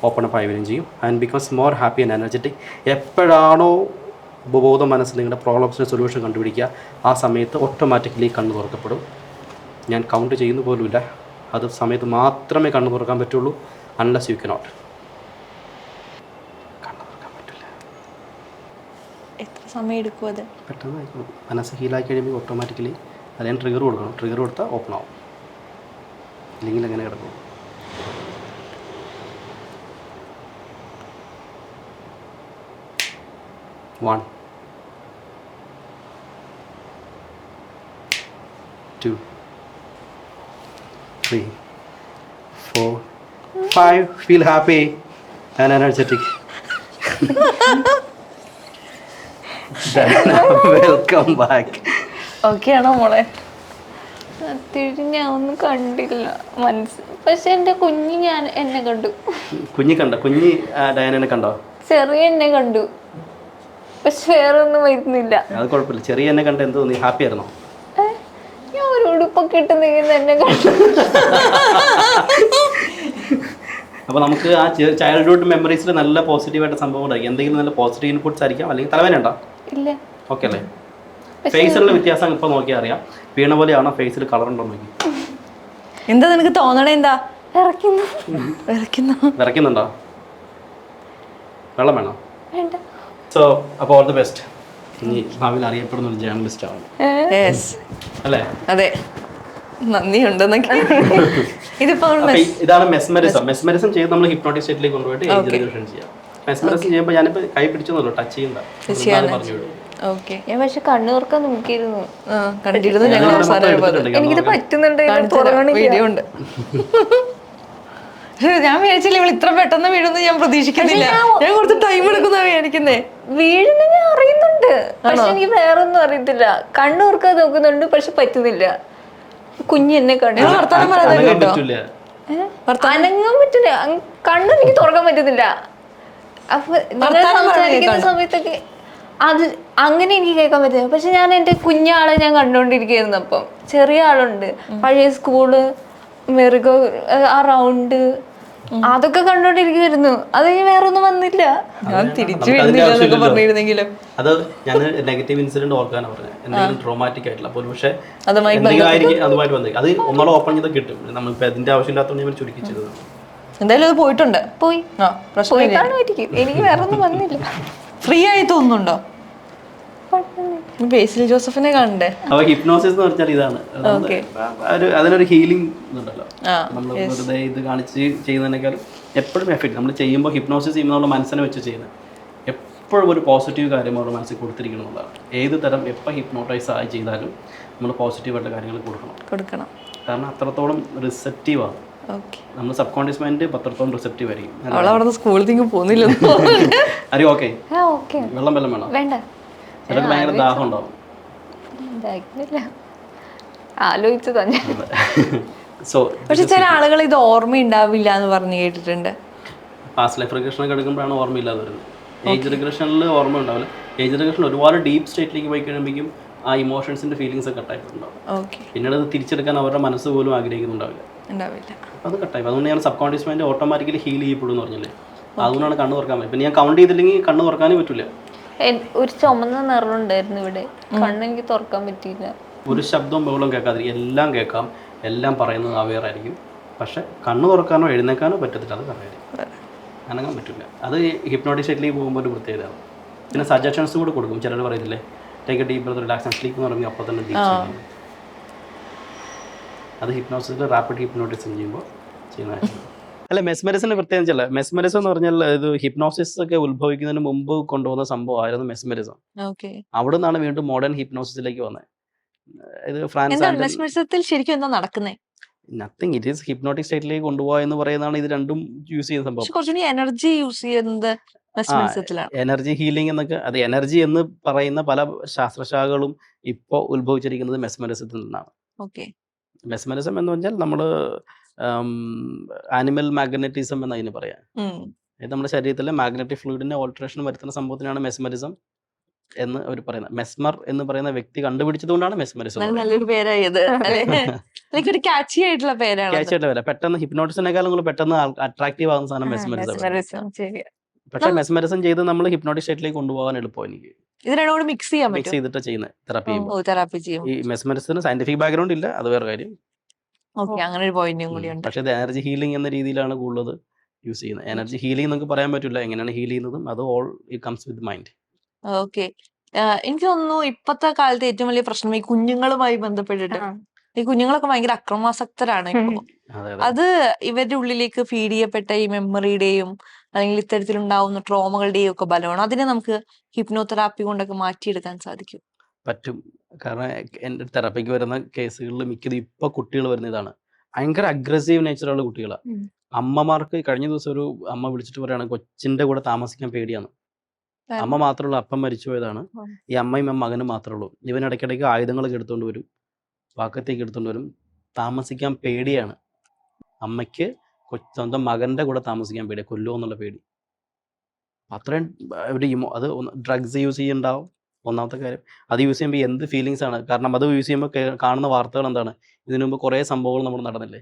ഓപ്പൺ അപ്പ് ആയി വരികയും ചെയ്യും. And becomes more happy and energetic. എപ്പോഴാണോ ഉപബോധ മനസ്സിൽ നിങ്ങളുടെ പ്രോബ്ലംസിന് സൊല്യൂഷൻ കണ്ടുപിടിക്കുക, ആ സമയത്ത് ഓട്ടോമാറ്റിക്കലി കണ്ണ് തുറക്കപ്പെടും. ഞാൻ കൗണ്ട് ചെയ്യുന്ന പോലുമില്ല. അത് സമയത്ത് മാത്രമേ കണ്ണ് തുറക്കാൻ പറ്റുള്ളൂ. Unless you cannot. കണ്ണ് തുറക്കാൻ പറ്റില്ല. എത്ര സമയം എടുക്കും അത്? പെട്ടെന്ന് ആയിക്കോളും. മനസ്സ് ഹീലാക്കി കഴിയുമ്പോൾ ഓട്ടോമാറ്റിക്കലി അതിന് ട്രിഗർ കൊടുക്കണം. ട്രിഗർ കൊടുത്താൽ ഓപ്പൺ ആവും. ഇല്ലെങ്കിൽ അങ്ങനെ കിടക്കും. One, 2, 3, 4, 5. Feel happy and energetic. Welcome back. Okay ആണോ മോളെ? സത്യമായിട്ട് ഞാൻ ഒന്നും കണ്ടില്ല പക്ഷെ എന്റെ കുഞ്ഞ് എന്നെ കണ്ടു. കുഞ്ഞി കണ്ടോ? കുഞ്ഞി ഡയാനെ കണ്ടോ? ചെറിയ എന്നെ കണ്ടു പക്ഷെ വേറെ ഒന്നും വരുന്നില്ല. അത് കുഴപ്പമില്ല. ചെറിയ എന്നെ കണ്ട് എന്ത് തോന്നി? ഹാപ്പി ആയിരുന്നോ? ഞാൻ ഒരു ഉടുപ്പൊക്കെ ഇട്ടുന്നെങ്കിൽ എന്നെ കണ്ടു. അപ്പോൾ നമുക്ക് ആ ചൈൽഡ്ഹുഡ് മെമ്മറീസിൽ നല്ല പോസിറ്റീവായിട്ട് സംഭവം ഉണ്ടായിരിക്കും. എന്തെങ്കിലും നല്ല പോസിറ്റീവ് ഇൻപുട്സ് ആയിരിക്കാം. അല്ലെങ്കിൽ തലവേന ഉണ്ടോ? ഇല്ല. ഓക്കെ അല്ലേ? ഫേസിലുള്ള വ്യത്യാസം ഇപ്പോൾ നോക്കിയാൽ അറിയാം. വീണ പോലെയാണോ? ഫേസിൽ കളർ ഉണ്ടോ നോക്കി. എന്താ നിനക്ക് തോന്നണേ? എന്താ വിറയ്ക്കുന്നുണ്ടോ? വെള്ളം വേണോ? വേണ്ട. സോ അപ്പോൾ ഓൾ ദി ബെസ്റ്റ്. ഇനി ഭാവിയിൽ അറിയപ്പെടുന്ന ഒരു ജേർണലിസ്റ്റ് ആണ് അല്ലേ? അതെ, നന്ദിയുണ്ടെന്നൊക്കെ. ഇതിപ്പോ ഇതാണ് മെസ്മറിസം. മെസ്മറിസം ചെയ്ത് നമ്മൾ ഹിപ്നോട്ടിക് സ്റ്റേറ്റിലേക്ക് കൊണ്ടുപോയിട്ട് ഏജ് റെഗുലേഷൻ ചെയ്യാം. മെസ്മറിസം ചെയ്യുമ്പോൾ ഞാനിപ്പോൾ കൈ പിടിച്ചെന്നുള്ളൂ, ടച്ച് ചെയ്യണ്ട. ഞാൻ പക്ഷെ കണ്ണു തുറക്കാൻ നോക്കിയിരുന്നു. കണ്ടിരുന്നു ഞങ്ങൾ എനിക്കിത് പറ്റുന്നുണ്ട്. വീഡിയോ ഉണ്ട്. ഞാൻ വിചാരിച്ചില്ല ഇവൾ ഇത്ര പെട്ടെന്ന് വീഴുന്നു ഞാൻ പ്രതീക്ഷിക്കുന്നില്ല. ഞാൻ കുറച്ച് ടൈം എടുക്കുന്ന വിചാരിക്കുന്നേ. വീഴുന്ന ഞാൻ അറിയുന്നുണ്ട് പക്ഷെ എനിക്ക് വേറെ ഒന്നും അറിയത്തില്ല. കണ്ണു തുറക്കാൻ നോക്കുന്നുണ്ട് പക്ഷെ പറ്റുന്നില്ല. കുഞ്ഞ് എന്നെ കണ്ടു. വർത്താനം പറയാതെ കേട്ടോ, അനങ്ങാൻ പറ്റില്ല. കണ്ണു എനിക്ക് തുറക്കാൻ പറ്റുന്നില്ല. അപ്പൊ സംസാരിക്കുന്ന സമയത്തൊക്കെ അത് അങ്ങനെ എനിക്ക് കേൾക്കാൻ പറ്റില്ല. പക്ഷെ ഞാൻ എന്റെ കുഞ്ഞാളെ ഞാൻ കണ്ടോണ്ടിരിക്കുന്നു. അപ്പം ചെറിയ ആളുണ്ട്, പഴയ സ്കൂള്, മെറിഗോ, ആ റൗണ്ട്, അതൊക്കെ കണ്ടോണ്ടിരിക്കുവായിരുന്നു. അത് വേറെ ഒന്നും വന്നില്ല. ഞാൻ തിരിച്ചു വരുന്നില്ല പറഞ്ഞിരുന്നെങ്കിലും അത് ഞാൻ നെഗറ്റീവ് ഇൻസിഡന്റ് ഓർക്കാനാണ് പറഞ്ഞത്. എന്തെങ്കിലും ട്രോമാറ്റിക് ആയിട്ടുള്ള അപ്പോൾ പക്ഷേ അതുമായി അതുമായിട്ട് വന്നേക്കും. അത് ഒന്നോളം ഓപ്പൺ ചെയ്ത് കിട്ടും. നമ്മളിപ്പോൾ അതിന്റെ ആവശ്യമില്ലാത്തതുകൊണ്ട് ഞാൻ ചുരുക്കി ചെയ്തത്. എന്തായാലും അത് പോയിട്ടുണ്ട്. പോയി എനിക്ക് വേറെ ഒന്നും വന്നില്ല. ഫ്രീ ആയി തോന്നുന്നുണ്ടോ? ബേസിൽ ജോസഫിനെ കാണണ്ടേ? അപ്പൊ ഹിപ്നോസിസ് എന്ന് പറഞ്ഞാൽ ഇതാണ്. അതിനൊരു ഹീലിംഗ് ഇതുണ്ടല്ലോ. നമ്മൾ വെറുതെ ഇത് കാണിച്ച് ചെയ്യുന്നതിനേക്കാൾ എപ്പോഴും എഫക്റ്റ് നമ്മൾ ചെയ്യുമ്പോൾ ഹിപ്നോസിസ് ചെയ്യുമ്പോൾ നമ്മൾ മനസ്സിനെ വെച്ച് ചെയ്യുന്നത് എപ്പോഴും ഒരു പോസിറ്റീവ് കാര്യം നമ്മുടെ മനസ്സിൽ കൊടുത്തിരിക്കണം എന്നുള്ളതാണ്. ഏത് തരം എപ്പോൾ ഹിപ്നോട്ടൈസ് ആയി ചെയ്താലും നമ്മൾ പോസിറ്റീവായിട്ട് കാര്യങ്ങൾ കൊടുക്കണം. കാരണം അത്രത്തോളം റിസെപ്റ്റീവാണ്. നമ്മൾ സബ് കോൺഷ്യസ് മൈൻഡ് അത്രത്തോളം റിസെപ്റ്റീവ് ആയിരിക്കും. സ്കൂളിൽ പോകുന്നില്ല. അറിയോ? ഓക്കെ, വെള്ളം വേണോ? വേണ്ട. ചിലർക്ക് ഭയങ്കര ദാഹം ഉണ്ടാവും. ആലോചിച്ചു തന്നെ. സോ പക്ഷെ ചില ആളുകൾ ഇത് ഓർമ്മയുണ്ടാവില്ല എന്ന് പറഞ്ഞു കേട്ടിട്ടുണ്ട്. പാസ്റ്റ് ലൈഫ് റിഗ്രഷനൊക്കെ എടുക്കുമ്പോഴാണ് ഓർമ്മയില്ലാതെ വരുന്നത്. ഏജ് റിഗ്രഷനിൽ ഓർമ്മ ഉണ്ടാവില്ല. ഏജ് റിഗ്രഷൻ ഒരുപാട് ഡീപ്പ് സ്റ്റേറ്റിലേക്ക് പോയി കഴിയുമ്പോഴേക്കും ആ ഇമോഷൻസിന്റെ ഫീലിങ്സ് ഒക്കെ കട്ടായിട്ടുണ്ടാവും. പിന്നീട് അത് തിരിച്ചെടുക്കാൻ അവരുടെ മനസ്സ് പോലും ആഗ്രഹിക്കുന്നുണ്ടാവില്ല. അത് കട്ടായി. അതുകൊണ്ട് ഞാൻ subconscious mind automatically heal ചെയ്യപ്പെടും എന്ന് പറഞ്ഞില്ലേ. അതുകൊണ്ടാണ് കണ്ണ് തുറക്കാൻ പറ്റും. പിന്നെ ഞാൻ കൗണ്ട് ചെയ്തില്ലെങ്കിൽ കണ്ണ് തുറക്കാനേ പറ്റില്ല. ഒരു ചുമന്ന നിറമുണ്ടായിരുന്നു ഇവിടെ, കണ്ണെനിക്ക് തുറക്കാൻ പറ്റിയില്ല. ഒരു ശബ്ദവും ബഹളവും കേൾക്കാതിരിക്കും. എല്ലാം കേൾക്കാം, എല്ലാം പറയുന്നത് അവെയർ ആയിരിക്കും. പക്ഷെ കണ്ണ് തുറക്കാനോ എഴുന്നേക്കാനോ പറ്റത്തില്ല. അത് പറയാം, അനങ്ങാൻ പറ്റില്ല. അത് ഹിപ്നോട്ടിക് സ്റ്റേറ്റിലേക്ക് പോകുമ്പോൾ ഒരു പ്രത്യേകതയാണ്. പിന്നെ സജഷൻസ് കൂടെ കൊടുക്കും. ചിലർ പറയത്തില്ലേ, take a deep breath, relax and sleep എന്ന് പറയുമ്പോൾ അപ്പോൾ തന്നെ ഡീപ്. അത് ഹിപ്നോസിസിൽ റാപ്പിഡ് ഹിപ്നോട്ടിസം ചെയ്യുമ്പോൾ ചെയ്യുന്ന കാര്യമാണ്. അല്ല, മെസ്മറിസിന് പ്രത്യേകിച്ചല്ല. മെസ്മറിസം എന്ന് പറഞ്ഞാൽ ഇത് ഹിപ്നോസിസ് ഒക്കെ ഉത്ഭവിക്കുന്നതിന് മുമ്പ് കൊണ്ടുവന്ന സംഭവമായിരുന്നു മെസ്മറിസം. അവിടെ നിന്നാണ് വീണ്ടും മോഡേൺ ഹിപ്നോസിസിലേക്ക് വന്നത്. ഇത് ഫ്രാൻസ് ശരിക്കും എന്താ നടക്കുന്നത്? നത്തിങ്, ഇറ്റ് ഈസ് ഹിപ്നോട്ടിക് സ്റ്റേറ്റിലേക്ക് കൊണ്ടുപോകുക എന്ന് പറയുന്നതാണ് ഇത് രണ്ടും യൂസ് ചെയ്യുന്ന സംഭവം. എനർജി യൂസ് ചെയ്യുന്നത് എനർജി ഹീലിംഗ് എന്നൊക്കെ. അത് എനർജി എന്ന് പറയുന്ന പല ശാസ്ത്രശാഖകളും ഇപ്പോൾ ഉത്ഭവിച്ചിരിക്കുന്നത് മെസ്മറിസത്തിൽ നിന്നാണ്. മെസ്മറിസം എന്ന് പറഞ്ഞാൽ നമ്മൾ ആനിമൽ മാഗ്നറ്റിസം എന്ന് അതിന് പറയാം. ഇത് നമ്മുടെ ശരീരത്തിലെ മാഗ്നറ്റിക് ഫ്ലൂയിഡിന്റെ ഓൾട്ടറേഷൻ വരുത്തുന്ന സംഭവത്തിനാണ് മെസ്മറിസം എന്ന് അവർ പറയുന്നത്. മെസ്മർ എന്ന് പറയുന്ന വ്യക്തി കണ്ടുപിടിച്ചതുകൊണ്ടാണ് മെസ്മറിസം. നല്ലൊരു പേരായത്. ക്യാച്ചി ആയിട്ടുള്ള പേരാണ്. പെട്ടെന്ന് ഹിപ്നോട്ടിസിനേക്കാളും കൂടി പെട്ടെന്ന് അട്രാക്റ്റീവ് ആകുന്ന സാധനം മെസ്മറിസം. പക്ഷെ മെസ്മറിസം ചെയ്ത് നമ്മൾ ഹിപ്നോട്ടിക് സ്റ്റേറ്റിലേക്ക് കൊണ്ടുപോകാൻ എളുപ്പം. എനിക്ക് ഇതിനോട് മിക്സ് ചെയ്തിട്ട് ചെയ്യുന്നത് തെറാപ്പി ചെയ്യും. ഈ മെസ്മറിസത്തിന് സയന്റിഫിക് ബാക്ക്ഗ്രൗണ്ട് ഇല്ല, അത് വേറെ കാര്യം. അങ്ങനെ ഒരു പോയിന്റും കൂടിയുണ്ട്. പക്ഷെ ഇത് എനർജി ഹീലിംഗ് എന്ന രീതിയിലാണ് കൂടുതൽ യൂസ് ചെയ്യുന്നത്. എനർജി ഹീലിംഗ് എന്നൊക്കെ പറയാൻ പറ്റില്ല, എങ്ങനെയാണ് ഹീൽ ചെയ്യുന്നതും അത് all it comes with mind. എനിക്ക് തോന്നുന്നു ഇപ്പത്തെ കാലത്ത് ഏറ്റവും വലിയ പ്രശ്നം ഈ കുഞ്ഞുങ്ങളുമായി ബന്ധപ്പെട്ടിട്ട്. ഈ കുഞ്ഞുങ്ങളൊക്കെ ഭയങ്കര അക്രമാസക്തരാണ് ഇപ്പൊ. അത് ഇവരുടെ ഉള്ളിലേക്ക് ഫീഡ് ചെയ്യപ്പെട്ട ഈ മെമ്മറിയുടെയും അല്ലെങ്കിൽ ഇത്തരത്തിലുണ്ടാവുന്ന ട്രോമകളുടെയും ഒക്കെ ബലമാണ്. അതിനെ നമുക്ക് ഹിപ്നോതെറാപ്പി കൊണ്ടൊക്കെ മാറ്റിയെടുക്കാൻ പറ്റും. കാരണം എൻ്റെ തെറാപ്പിക്ക് വരുന്ന കേസുകളിൽ മിക്കത് ഇപ്പൊ കുട്ടികൾ വരുന്ന ഇതാണ്. ഭയങ്കര അഗ്രസീവ് നേച്ചറുള്ള കുട്ടികളാണ്. ഉം. അമ്മമാർക്ക് കഴിഞ്ഞ ദിവസം ഒരു അമ്മ വിളിച്ചിട്ട് പറയാണ് കൊച്ചിൻ്റെ കൂടെ താമസിക്കാൻ പേടിയാണ്. അമ്മ മാത്രമുള്ള അപ്പം മരിച്ചു പോയതാണ്. ഉം. ഈ അമ്മയും മകനും മാത്രമേ ഉള്ളൂ. ഇവൻ ഇടയ്ക്കിടയ്ക്ക് ആയുധങ്ങളൊക്കെ എടുത്തുകൊണ്ട് വരും, വാക്കത്തേക്ക് എടുത്തുകൊണ്ട് വരും. താമസിക്കാൻ പേടിയാണ് അമ്മയ്ക്ക്. സ്വന്തം മകൻ്റെ കൂടെ താമസിക്കാൻ പേടിയാണ്, കൊല്ലുമോ എന്നുള്ള പേടി. അത്രയും ഒരു അത് ഡ്രഗ്സ് യൂസ് ചെയ്യുന്നുണ്ടാവും ഒന്നാമത്തെ കാര്യം. അത് യൂസ് ചെയ്യുമ്പോൾ എന്ത് ഫീലിങ്സ് ആണ്. കാരണം അത് യൂസ് ചെയ്യുമ്പോൾ കാണുന്ന വാർത്തകൾ എന്താണ്, ഇതിനു മുമ്പ് കുറേ സംഭവങ്ങൾ നമ്മൾ നടന്നില്ലേ,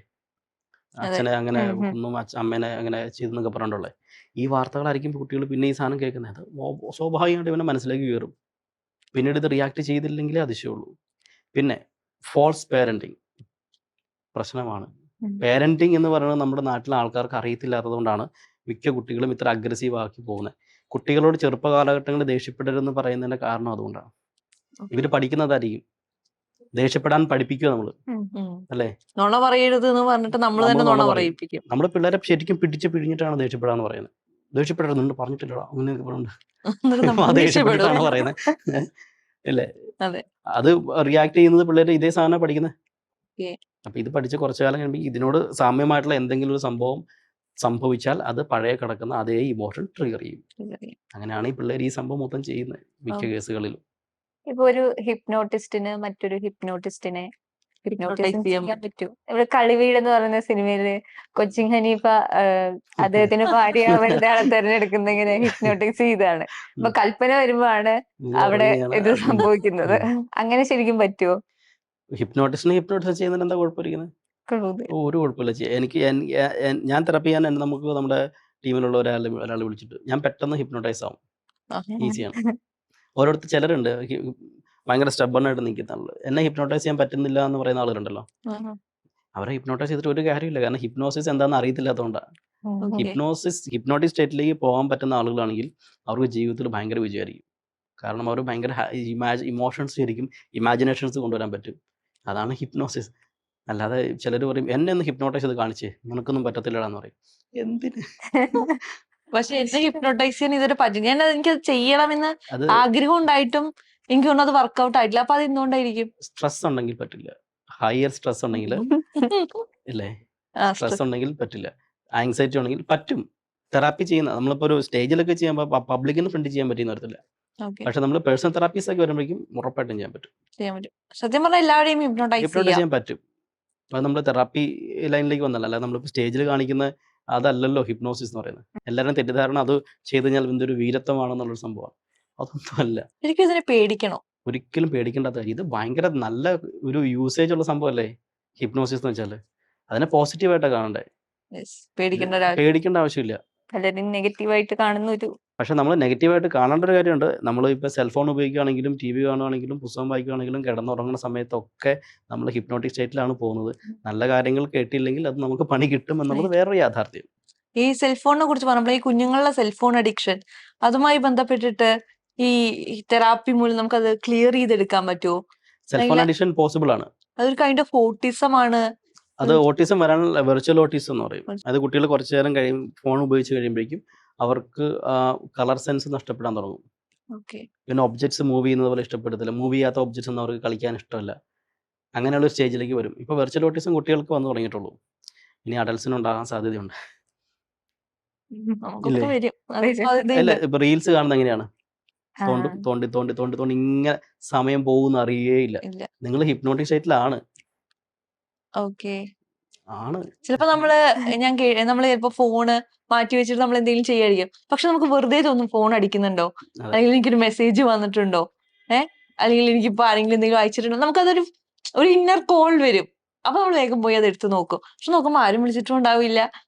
അച്ഛനെ അങ്ങനെ ഒന്നും അമ്മേനെ അങ്ങനെ ചെയ്തെന്നൊക്കെ പറഞ്ഞിട്ടുള്ളത്. ഈ വാർത്തകളായിരിക്കും കുട്ടികൾ പിന്നെ ഈ സാധനം കേൾക്കുന്നത്. സ്വാഭാവികമായിട്ട് ഇവനെ മനസ്സിലേക്ക് കയറും. പിന്നീട് ഇത് റിയാക്ട് ചെയ്തില്ലെങ്കിലേ അതിശയമുള്ളൂ. പിന്നെ ഫോൾസ് പേരൻറ്റിങ് പ്രശ്നമാണ്. പേരൻറ്റിങ് എന്ന് പറയുന്നത് നമ്മുടെ നാട്ടിലെ ആൾക്കാർക്ക് അറിയത്തില്ലാത്തത് കൊണ്ടാണ് മിക്ക കുട്ടികളും ഇത്ര അഗ്രസീവ് ആക്കി പോകുന്നത്. കുട്ടികളോട് ചെറുപ്പ കാലഘട്ടങ്ങളിൽ ദേഷ്യപ്പെടരുതെന്ന് പറയുന്നതിൻ്റെ കാരണം അതുകൊണ്ടാണ്. ഇവർ പഠിക്കുന്നതായിരിക്കും, ദേഷ്യപ്പെടാൻ പഠിപ്പിക്കുക നമ്മൾ, അല്ലേ? നുണ പറയരുത് എന്ന് പറഞ്ഞിട്ട് നമ്മൾ തന്നെ നുണ പറയിപ്പിക്കും. നമ്മൾ പിള്ളേരെ ശരിക്കും പിടിച്ചിട്ടാണ് ദേഷ്യപ്പെടാന്ന് പറയുന്നത്. ദേഷ്യപ്പെടരുന്നുണ്ട് പറഞ്ഞിട്ടില്ലടാ അങ്ങനെയൊക്കെ പറഞ്ഞിട്ട് ദേഷ്യപ്പെട്ടിട്ടാണ് പറയുന്നത്, അല്ലേ? അത് റിയാക്ട് ചെയ്യുന്നത് പിള്ളേർ ഇതേ സാധനം പഠിക്കുന്നത്. അപ്പൊ ഇത് പഠിച്ച് കുറച്ചു കാലം കഴിയുമ്പോൾ ഇതിനോട് സാമ്യമായിട്ടുള്ള എന്തെങ്കിലും ഒരു സംഭവം സംഭവിച്ചാൽ അത് പഴയ കിടക്കുന്ന അതേ ഇമോഷൻ ട്രിഗർ ചെയ്യും. അങ്ങനെയാണ് ഈ പിള്ളേർ ഈ സംഭവം മൊത്തം ചെയ്യുന്നത് മിക്ക കേസുകളിലും. ഇപ്പൊ ഒരു ഹിപ്നോട്ടിസ്റ്റിന് മറ്റൊരു ഹിപ്നോട്ടിസ്റ്റിനെ ഹിപ്നോട്ടിസം ചെയ്യാൻ പറ്റും. ഇവിടെ കളിവീട് എന്ന് പറയുന്ന സിനിമയില് കൊച്ചിൻ ഹനീഫ അദ്ദേഹത്തിന്റെ ഭാര്യയാവേണ്ട ആളെ തെരഞ്ഞെടുക്കുന്ന ഇങ്ങനെ ഹിപ്നോട്ടിക്സ് ചെയ്താണ്. അപ്പൊ കൽപ്പന വരുമ്പോഴാണ് അവിടെ ഇത് സംഭവിക്കുന്നത്. അങ്ങനെ ശരിക്കും പറ്റുമോ? ഹിപ്നോട്ടിസം ചെയ്യുന്നതിന് എന്താ കുഴപ്പമിരിക്കുന്നത്? ഒരു കുഴപ്പമില്ല. എനിക്ക് ഞാൻ തെറപ്പി ചെയ്യാൻ നമുക്ക് നമ്മുടെ ടീമിലുള്ള ഒരാൾ വിളിച്ചിട്ട് ഞാൻ പെട്ടെന്ന് ഹിപ്നോട്ടൈസ് ആവും. ഈസിയാണ്. ഓരോരുത്തർ ചിലരുണ്ട് ഭയങ്കര സ്റ്റബണ്ണായിട്ട് നിൽക്കുന്ന ആള്, എന്നെ ഹിപ്നോട്ടൈസ് ചെയ്യാൻ പറ്റുന്നില്ല എന്ന് പറയുന്ന ആളുകളുണ്ടല്ലോ. അവരെ ഹിപ്നോട്ടൈസ് ചെയ്തിട്ട് ഒരു കാര്യമില്ല. കാരണം ഹിപ്നോസിസ് എന്താണെന്ന് അറിയത്തില്ലാത്തതുകൊണ്ടാണ്. ഹിപ്നോട്ടിക് സ്റ്റേറ്റിലേക്ക് പോകാൻ പറ്റുന്ന ആളുകളാണെങ്കിൽ അവർക്ക് ജീവിതത്തിൽ ഭയങ്കര വിജയമായിരിക്കും. കാരണം അവർ ഭയങ്കര ഇമോഷൻസ് ശരിക്കും ഇമാജിനേഷൻസ് കൊണ്ടുവരാൻ പറ്റും. അതാണ് ഹിപ്നോസിസ്. അല്ലാതെ ചിലർ പറയും എന്നെ ഒന്ന് ഹിപ്നോട്ടൈസ് ചെയ്ത് കാണിച്ചേ, നിനക്കൊന്നും പറ്റത്തില്ലടാന്ന് പറയും. എന്തിന്? പക്ഷെ എന്നെ ഹിപ്നോട്ടൈസ് ചെയ്യാൻ ഇതൊരു പറ്റും. എനിക്കത് ചെയ്യണമെന്ന് ആഗ്രഹം ഉണ്ടായിട്ടും എനിക്ക് തോന്നുന്നു അത് വർക്ക്ഔട്ട് ആയിട്ടില്ല. അപ്പൊ അത് എന്തുകൊണ്ടായിരിക്കും? സ്ട്രെസ് ഉണ്ടെങ്കിൽ പറ്റില്ല. ഹയർ സ്ട്രെസ് ഉണ്ടെങ്കിൽ ഇല്ലേ, സ്ട്രെസ് ഉണ്ടെങ്കിൽ പറ്റില്ല. ആങ്സൈറ്റി ഉണ്ടെങ്കിൽ പറ്റും. തെറാപ്പി ചെയ്യുന്ന നമ്മളിപ്പോ ഒരു സ്റ്റേജിലൊക്കെ ചെയ്യുമ്പോൾ പബ്ലിക്കിന് ഫ്രണ്ട് ചെയ്യാൻ പറ്റുന്ന വരത്തില്ല. പക്ഷെ നമ്മൾ പേഴ്സണൽ തെറാപ്പീസ് ഒക്കെ വരുമ്പോഴേക്കും ഉറപ്പായിട്ടും ചെയ്യാൻ പറ്റും. സത്യം പറഞ്ഞാൽ എല്ലാവരെയും ഹിപ്നോട്ടൈസ് ചെയ്യാൻ പറ്റും. അത് നമ്മൾ തെറാപ്പി ലൈനിലേക്ക് വന്നല്ല, അല്ലാതെ നമ്മളിപ്പോൾ സ്റ്റേജിൽ കാണിക്കുന്ന അതല്ലല്ലോ ഹിപ്നോസിസ് എന്ന് പറയുന്നത്. എല്ലാവരും തെറ്റിദ്ധാരണ അത് ചെയ്ത് കഴിഞ്ഞാൽ എന്തൊരു വീരത്വമാണെന്നുള്ളൊരു സംഭവമാണ്. അതൊന്നും അല്ല. ശരിക്കും ഇതിനെ പേടിക്കണോ? ഒരിക്കലും പേടിക്കേണ്ടാത്ത കാര്യം. ഇത് ഭയങ്കര നല്ല ഒരു യൂസേജ് ഉള്ള സംഭവമല്ലേ ഹിപ്നോസിസ് എന്ന് വെച്ചാൽ. അതിനെ പോസിറ്റീവായിട്ടാണ് കാണണ്ടേ, പേടിക്കേണ്ട ആവശ്യമില്ല. പലരും നെഗറ്റീവായിട്ട് കാണുന്ന ഒരു പക്ഷെ നമ്മൾ നെഗറ്റീവായിട്ട് കാണേണ്ട ഒരു കാര്യമുണ്ട്. നമ്മൾ ഇപ്പോൾ സെൽഫോൺ ഉപയോഗിക്കുകയാണെങ്കിലും ടി വി കാണുകയാണെങ്കിലും പുസ്തകം വായിക്കുകയാണെങ്കിലും കിടന്നുറങ്ങുന്ന സമയത്തൊക്കെ നമ്മൾ ഹിപ്നോട്ടിക് സ്റ്റേറ്റിലാണ് പോകുന്നത്. നല്ല കാര്യങ്ങൾ കേട്ടില്ലെങ്കിൽ അത് നമുക്ക് പണി കിട്ടും എന്നുള്ളത് വേറൊരു യാഥാർത്ഥ്യം. ഈ സെൽഫോണിനെ കുറിച്ച് പറഞ്ഞപ്പോൾ ഈ കുഞ്ഞുങ്ങളുടെ സെൽഫോൺ അഡിക്ഷൻ അതുമായി ബന്ധപ്പെട്ടിട്ട് ഈ തെറാപ്പി മൂലം നമുക്കത് ക്ലിയർ ചെയ്തെടുക്കാൻ പറ്റുമോ? സെൽഫോൺ അഡിക്ഷൻ പോസിബിൾ ആണ്. അതൊരു കൈൻഡ് ഓഫ് ഓട്ടിസം ആണ്. അത് ഓട്ടിസം വരാനുള്ള വെർച്വൽ ഓട്ടിസം എന്ന് പറയും. അത് കുട്ടികൾ കുറച്ചു നേരം ഫോൺ ഉപയോഗിച്ച് കഴിയുമ്പോഴേക്കും അവർക്ക് കളർ സെൻസ് നഷ്ടപ്പെടാൻ തുടങ്ങും. പിന്നെ ഒബ്ജക്ട്സ് മൂവ് ചെയ്യുന്നത് പോലെ ഇഷ്ടപ്പെടത്തില്ല. മൂവ് ചെയ്യാത്ത ഒബ്ജക്ട്സ് ഒന്നും അവർക്ക് കളിക്കാൻ ഇഷ്ടമല്ല. അങ്ങനെയുള്ള ഒരു സ്റ്റേജിലേക്ക് വരും. ഇപ്പോൾ വെർച്വൽ ഓട്ടിസം കുട്ടികൾക്ക് വന്നു തുടങ്ങിയിട്ടുള്ളൂ. ഇനി അഡൽസിന് ഉണ്ടാകാൻ സാധ്യതയുണ്ട്. അല്ല, ഇപ്പൊ റീൽസ് കാണുന്നത് എങ്ങനെയാണ്? തോണ്ടി ഇങ്ങനെ സമയം പോകുന്ന അറിയേയില്ല. നിങ്ങൾ ഹിപ്നോട്ടിക് സ്റ്റേറ്റിലാണ്. ആണ്. ചിലപ്പോ നമ്മള് ചിലപ്പോ ഫോണ് മാറ്റി വെച്ചിട്ട് നമ്മൾ എന്തെങ്കിലും ചെയ്യായിരിക്കും. പക്ഷെ നമുക്ക് വെറുതെ തോന്നും ഫോൺ അടിക്കുന്നുണ്ടോ, അല്ലെങ്കിൽ എനിക്കൊരു മെസ്സേജ് വന്നിട്ടുണ്ടോ, അല്ലെങ്കിൽ എനിക്കിപ്പോ ആരെങ്കിലും എന്തെങ്കിലും അയച്ചിട്ടുണ്ടോ. നമുക്കതൊരു ഇന്നർ കോൾ വരും. അപ്പൊ നമ്മൾ വേഗം പോയി അത് എടുത്ത് നോക്കും. പക്ഷെ നോക്കുമ്പോ ആരും വിളിച്ചിട്ടും ഉണ്ടാവില്ല,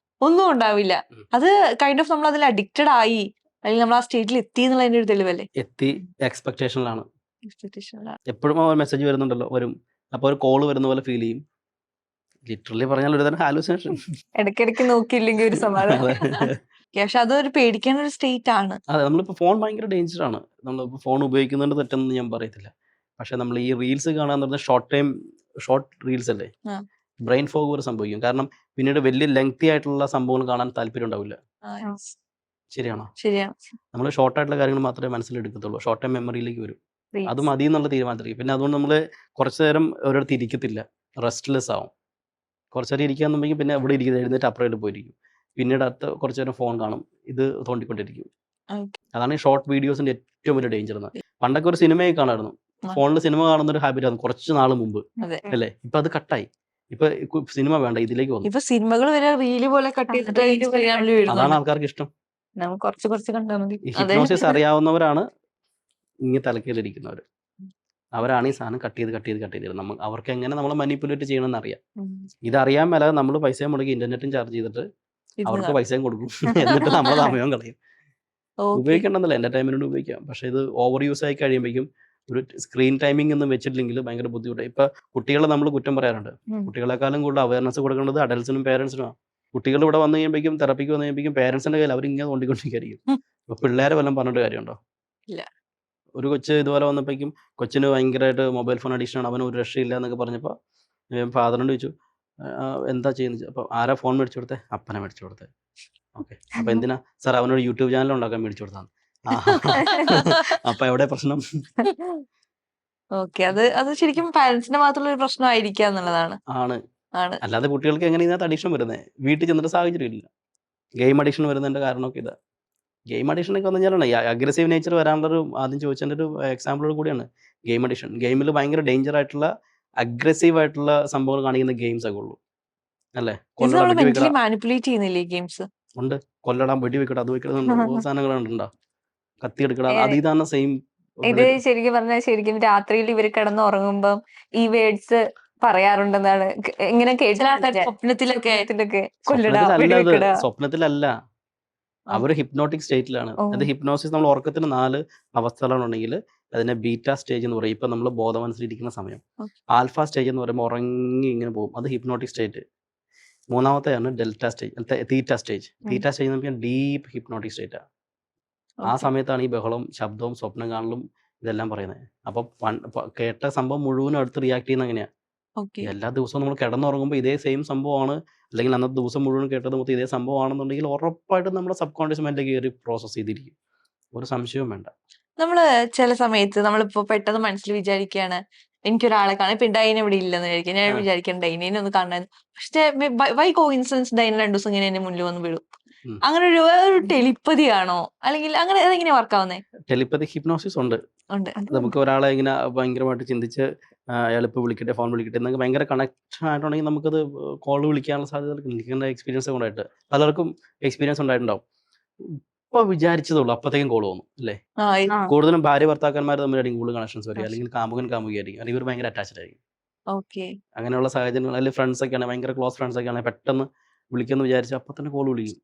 ഒന്നും ഉണ്ടാവില്ല. അത് കൈൻഡ് ഓഫ് നമ്മൾ അതിൽ അഡിക്റ്റഡ് ആയി, അല്ലെങ്കിൽ നമ്മൾ ആ സ്റ്റേറ്റിൽ എത്തി എന്നുള്ളതിന്റെ ഒരു തെളിവല്ലേ? എക്സ്പെക്ടേഷനിലാണ്. എപ്പോഴും മെസ്സേജ് വരുന്നുണ്ടല്ലോ, വരും. അപ്പൊ ഒരു കോള് വരുന്ന പോലെ ഫീൽ ചെയ്യും. ലിറ്ററലി പറഞ്ഞാൽ ഒരു തരം ഹാലൂസിനേഷൻ. ഇടയ്ക്കിടയ്ക്ക് നോക്കിയില്ലെങ്കിൽ ഒരു സമാധാനം. പക്ഷെ അതൊരു പേടിക്കേണ്ട ഒരു സ്റ്റേറ്റ് ആണ്. അതെ, നമ്മളിപ്പോ ഫോൺ ഭയങ്കര ഡേഞ്ചർ ആണ്. നമ്മളിപ്പോ ഫോൺ ഉപയോഗിക്കുന്നതിന് തെറ്റെന്ന് ഞാൻ പറയത്തില്ല. പക്ഷെ നമ്മൾ ഈ റീൽസ് കാണാന്ന് പറഞ്ഞാൽ ഷോർട്ട് റീൽസ് അല്ലേ, ബ്രെയിൻ ഫോഗ് പോലെ സംഭവിക്കും. കാരണം പിന്നീട് വലിയ ലെങ്തി ആയിട്ടുള്ള സംഭവങ്ങൾ കാണാൻ താല്പര്യം ഉണ്ടാവില്ല. ശരിയാണോ? ശരിയാണ്. നമ്മൾ ഷോർട്ട് ആയിട്ടുള്ള കാര്യങ്ങൾ മാത്രമേ മനസ്സിലെടുക്കത്തുള്ളൂ. ഷോർട്ട് ടൈം മെമ്മറിയിലേക്ക് വരും. അത് മതി എന്നുള്ള തീരുമാനത്തിലേക്ക്. പിന്നെ അതുകൊണ്ട് നമ്മൾ കുറച്ചു നേരം ഒരിടത്ത് ഇരിക്കത്തില്ല, റെസ്റ്റ്ലെസ് ആവും. കുറച്ച് നേരം ഇരിക്കാന്നുണ്ടെങ്കിൽ പിന്നെ ഇവിടെ ഇരിക്കുന്നത് എഴുന്നേറ്റ് അപ്പുറമായിട്ട് പോയിരിക്കും. പിന്നീട് അടുത്ത കുറച്ച് നേരം ഫോൺ കാണും, ഇത് തോണ്ടിക്കൊണ്ടിരിക്കും. ഓക്കെ. അതാണ് ഈ ഷോർട്ട് വീഡിയോസിന്റെ ഏറ്റവും വലിയ ഡേഞ്ചർ എന്ന്. പണ്ടൊക്കെ ഒരു സിനിമയൊക്കെ കാണാമായിരുന്നു, ഫോണിൽ സിനിമ കാണുന്ന ഒരു ഹാബിറ്റ് ആയിരുന്നു കുറച്ച് നാൾ മുമ്പ്, അതെ. അല്ലേ? ഇപ്പൊ അത് കട്ടായി. ഇപ്പൊ സിനിമ വേണ്ട, ഇതിലേക്ക് വന്നു. ഇപ്പൊ സിനിമകൾ വരെ റീല് പോലെ കട്ട് ചെയ്തിട്ട് ഇൻസ്റ്റാഗ്രാമിൽ അതാണ് വീഴുന്നുണ്ട്. ആൾക്കാർക്ക് ഇഷ്ടം. നമുക്ക് കുറച്ച് കുറച്ച് കണ്ടാൽ മതി. ഈ അതെ. ഹിപ്നോസിസ് അറിയാവുന്നവരാണ് ഇങ്ങനെ തലക്കേലിരിക്കുന്നവർ. അവരാണ് ഈ സാധനം കട്ട് ചെയ്ത് നമ്മൾ അവർക്ക് എങ്ങനെ നമ്മളെ മാനിപ്പുലേറ്റ് ചെയ്യണമെന്ന് അറിയാം. ഉം. ഇതറിയാൻ മേലെ നമ്മൾ പൈസയും മുടക്കി ഇന്റർനെറ്റും ചാർജ് ചെയ്തിട്ട് ഇരുന്ന് അവർക്ക് കാണും. പൈസയും കൊടുക്കും. എന്നിട്ട് നമ്മളെ സമയം കളയും. ഓക്കെ. ഉപയോഗിക്കേണ്ടെന്നല്ല, എന്റർടൈൻമെന്റിന് ഉപയോഗിക്കാം. പക്ഷെ ഇത് ഓവർ യൂസ് ആയി കഴിയുമ്പോഴേക്കും ഒരു സ്ക്രീൻ ടൈമിംഗ് ഒന്നും വെച്ചിട്ടില്ലെങ്കിൽ ഭയങ്കര ബുദ്ധിമുട്ടാണ്. ഇപ്പൊ കുട്ടികളെ നമ്മൾ കുറ്റം പറയാറുണ്ട്. ഉം. കുട്ടികളെക്കാളും കൂടുതൽ അവയർനെസ് കൊടുക്കേണ്ടത് അഡൽസിനും പേരൻസിനുമാണ്. കുട്ടികൾ ഇവിടെ വന്നു കഴിയുമ്പോഴേക്കും തെറപ്പിക്ക് വന്നു കഴിയുമ്പോഴേക്കും പേരൻസിന്റെ കയ്യിൽ അവരിങ്ങനെ തോണ്ടിക്കൊണ്ടിരിക്കും. ഉം. ഇപ്പൊ പിള്ളേരെ വല്ലതും പറഞ്ഞിട്ട് കാര്യമുണ്ടോ? ഇല്ല. ഒരു കൊച്ച് ഇതുപോലെ വന്നപ്പോഴേക്കും കൊച്ചിന് ഭയങ്കരമായിട്ട് മൊബൈൽ ഫോൺ അഡിക്ഷൻ ആണ്, അവന് ഒരു രക്ഷയില്ല എന്നൊക്കെ പറഞ്ഞപ്പോൾ ഫാദറിനോട് ചോദിച്ചു, എന്താ ചെയ്യുന്നത്? അപ്പോൾ ആരാ ഫോൺ മേടിച്ചു കൊടുത്തേ? അപ്പനെ മേടിച്ചു കൊടുത്തേ. ഓക്കെ, അപ്പോൾ എന്തിനാ സാർ? അവനോട് യൂട്യൂബ് ചാനൽ ഉണ്ടാക്കാൻ മേടിച്ചു കൊടുത്താണ്. അപ്പൊ എവിടെ പ്രശ്നം? ഓക്കെ. അത് ശരിക്കും പാരന്റ്സിന്റെ മാത്രമുള്ള ഒരു പ്രശ്നമായിരിക്കാം എന്നുള്ളതാണ്. ആണ്. ആണ്. അല്ലാതെ കുട്ടികൾക്ക് എങ്ങനെ ഇതിനകത്ത് അഡിക്ഷൻ വരുന്നത്? വീട്ടിൽ ചെന്നിട്ട് സാഹചര്യമില്ല. ഗെയിം അഡിക്ഷൻ വരുന്നതിന്റെ കാരണമൊക്കെ ഇതാ. ഗെയിം അഡിക്ഷൻ ഒക്കെ വന്നു കഴിഞ്ഞാലാണ് ഈ അഗ്രസീവ് നേച്ചർ വരാനുള്ളൊരു ആദ്യം ചോദിച്ചതിൻ്റെ ഒരു എക്സാമ്പിളോട് കൂടിയാണ് ഗെയിം അഡിക്ഷൻ. ഗെയിമിൽ ഭയങ്കര ഡേഞ്ചർ ആയിട്ടുള്ള അഗ്രസീവ് ആയിട്ടുള്ള സംഭവങ്ങൾ കാണിക്കുന്ന ഗെയിംസ് ഒക്കെ ഉള്ളൂ, അല്ലേ? ഇത് കൊല്ലടാ, നമ്മൾ വെടി മെന്റലി വെക്കടാ, മാനിപ്പുലേറ്റ് ചെയ്യുന്നില്ലേ ഗെയിംസ്? ഉണ്ട്. കൊല്ലടാ, വെടി വെക്കടാ, അത് വെക്കടാ, സാധനങ്ങളുണ്ടോ? കത്തി എടുക്കടാ, അത് ഇതാണ് സെയിം. ഇത് ശരിക്കും പറഞ്ഞാൽ ശരിക്കും രാത്രിയിൽ ഇവർ കിടന്നുറങ്ങുമ്പം ഈ വേർഡ്സ് പറയാറുണ്ടെന്നാണ് ഇങ്ങനെ ചില ആൾക്കാർ കേട്ടിട്ടുണ്ട്. സ്വപ്നത്തിലൊക്കെ ഇതിലൊക്കെ കൊല്ലടാ, സ്വപ്നത്തിലല്ല, അത് വെടിവെക്കടാ. സ്വപ്നത്തിലല്ല, ആ. അവർ ഹിപ്നോട്ടിക് സ്റ്റേറ്റിലാണ്. ഓ. അത് ഹിപ്നോസിസ് നമ്മൾ ഉറക്കത്തിന് 4 അവസ്ഥകളുണ്ടെങ്കിൽ അതിനെ ബീറ്റ സ്റ്റേജ് എന്ന് പറയും. ഇപ്പം നമ്മൾ ബോധമനസ്സിലിരിക്കുന്ന സമയം. ഓക്കെ. ആൽഫ സ്റ്റേജ് എന്ന് പറയുമ്പോൾ ഉറങ്ങി ഇങ്ങനെ പോകും, അത് ഹിപ്നോട്ടിക് സ്റ്റേറ്റ്. മൂന്നാമത്തെയാണ് ഡെൽറ്റ സ്റ്റേജ്, തീറ്റ സ്റ്റേജ്. തീറ്റ സ്റ്റേജ് എന്ന് പറഞ്ഞാൽ ഡീപ്പ് ഹിപ്നോട്ടിക് സ്റ്റേറ്റാണ്. ആ ഓക്കെ. സമയത്താണ് ഈ ബഹളം, ശബ്ദവും, സ്വപ്നം കാണലും ഇതെല്ലാം പറയുന്നത്. അപ്പോൾ കേട്ട സംഭവം മുഴുവനും അടുത്ത് റിയാക്ട് ചെയ്യുന്ന എങ്ങനെയാണ്? ഓക്കെ. എല്ലാ ദിവസവും നമ്മൾ കിടന്നുറങ്ങുമ്പോൾ ഇതേ സെയിം സംഭവമാണ്, അല്ലെങ്കിൽ അന്നത്തെ ദിവസം മുഴുവൻ കേട്ടത് മൊത്തം ഇതേ സംഭവമാണെന്നുണ്ടെങ്കിൽ ഉറപ്പായിട്ടും നമ്മുടെ സബ് കോൺഷ്യസ് മൈൻഡിൽ കയറി പ്രോസസ്സ് ചെയ്തിരിക്കും. ഒരു സംശയവും വേണ്ട. നമ്മള് ചില സമയത്ത് നമ്മളിപ്പോ പെട്ടെന്ന് മനസ്സിൽ വിചാരിക്കുകയാണ്, എനിക്കൊരാളെ കാണാൻ. ഇപ്പൊ ഡൈന ഇവിടെ ഇല്ലെന്ന് വിചാരിക്കും. ഞാൻ ആ. വിചാരിക്കണം ഡൈനേനെ ഒന്ന് കാണാൻ. പക്ഷെ ബൈ കോയിൻസിഡൻസ് ഡൈന 2 ദിവസം ഇങ്ങനെ എന്റെ മുന്നിൽ വന്ന് വീഴും. ഉം. അങ്ങനെ ഒരു ടെലിപ്പതി ആണോ, അല്ലെങ്കിൽ അങ്ങനെ അതെങ്ങനെ വർക്കാവുന്നേ? ടെലിപ്പതി ഹിപ്നോസിസ് ഉണ്ട്. ഉണ്ട്. നമുക്ക് ഒരാളെ ഇങ്ങനെ ഭയങ്കരമായിട്ട് ചിന്തിച്ച് അയാൾ ഇപ്പോൾ വിളിക്കട്ടെ, ഫോൺ വിളിക്കട്ടെ എന്നൊക്കെ ഭയങ്കര കണക്ഷൻ ആയിട്ടുണ്ടെങ്കിൽ നമുക്കത് കോൾ വിളിക്കാനുള്ള സാധ്യത. എനിക്ക് എക്സ്പീരിയൻസ് കൊണ്ടായിട്ട് പലർക്കും എക്സ്പീരിയൻസ് ഉണ്ടായിട്ടുണ്ടാവും. ഇപ്പോൾ വിചാരിച്ചതുള്ളൂ അപ്പോഴത്തേക്കും കോൾ തോന്നും, അല്ലേ? ആ, ആ. കൂടുതലും ഭാര്യ ഭർത്താക്കന്മാർ തമ്മിലായിരിക്കും കൂടുതൽ കണക്ഷൻസ് വരിക, അല്ലെങ്കിൽ കാമുകൻ കാമുകിയായിരിക്കും, അല്ലെങ്കിൽ ഇവർ ഭയങ്കര അറ്റാച്ച്ഡ് ആയിരിക്കും. ഓക്കെ. അങ്ങനെയുള്ള സാഹചര്യങ്ങൾ, അല്ലെങ്കിൽ ഫ്രണ്ട്സ് ഒക്കെയാണ്, ഭയങ്കര ക്ലോസ് ഫ്രണ്ട്സ് ഒക്കെയാണ്, പെട്ടെന്ന് വിളിക്കുമെന്ന് വിചാരിച്ചാൽ അപ്പം തന്നെ കോൾ വിളിക്കും.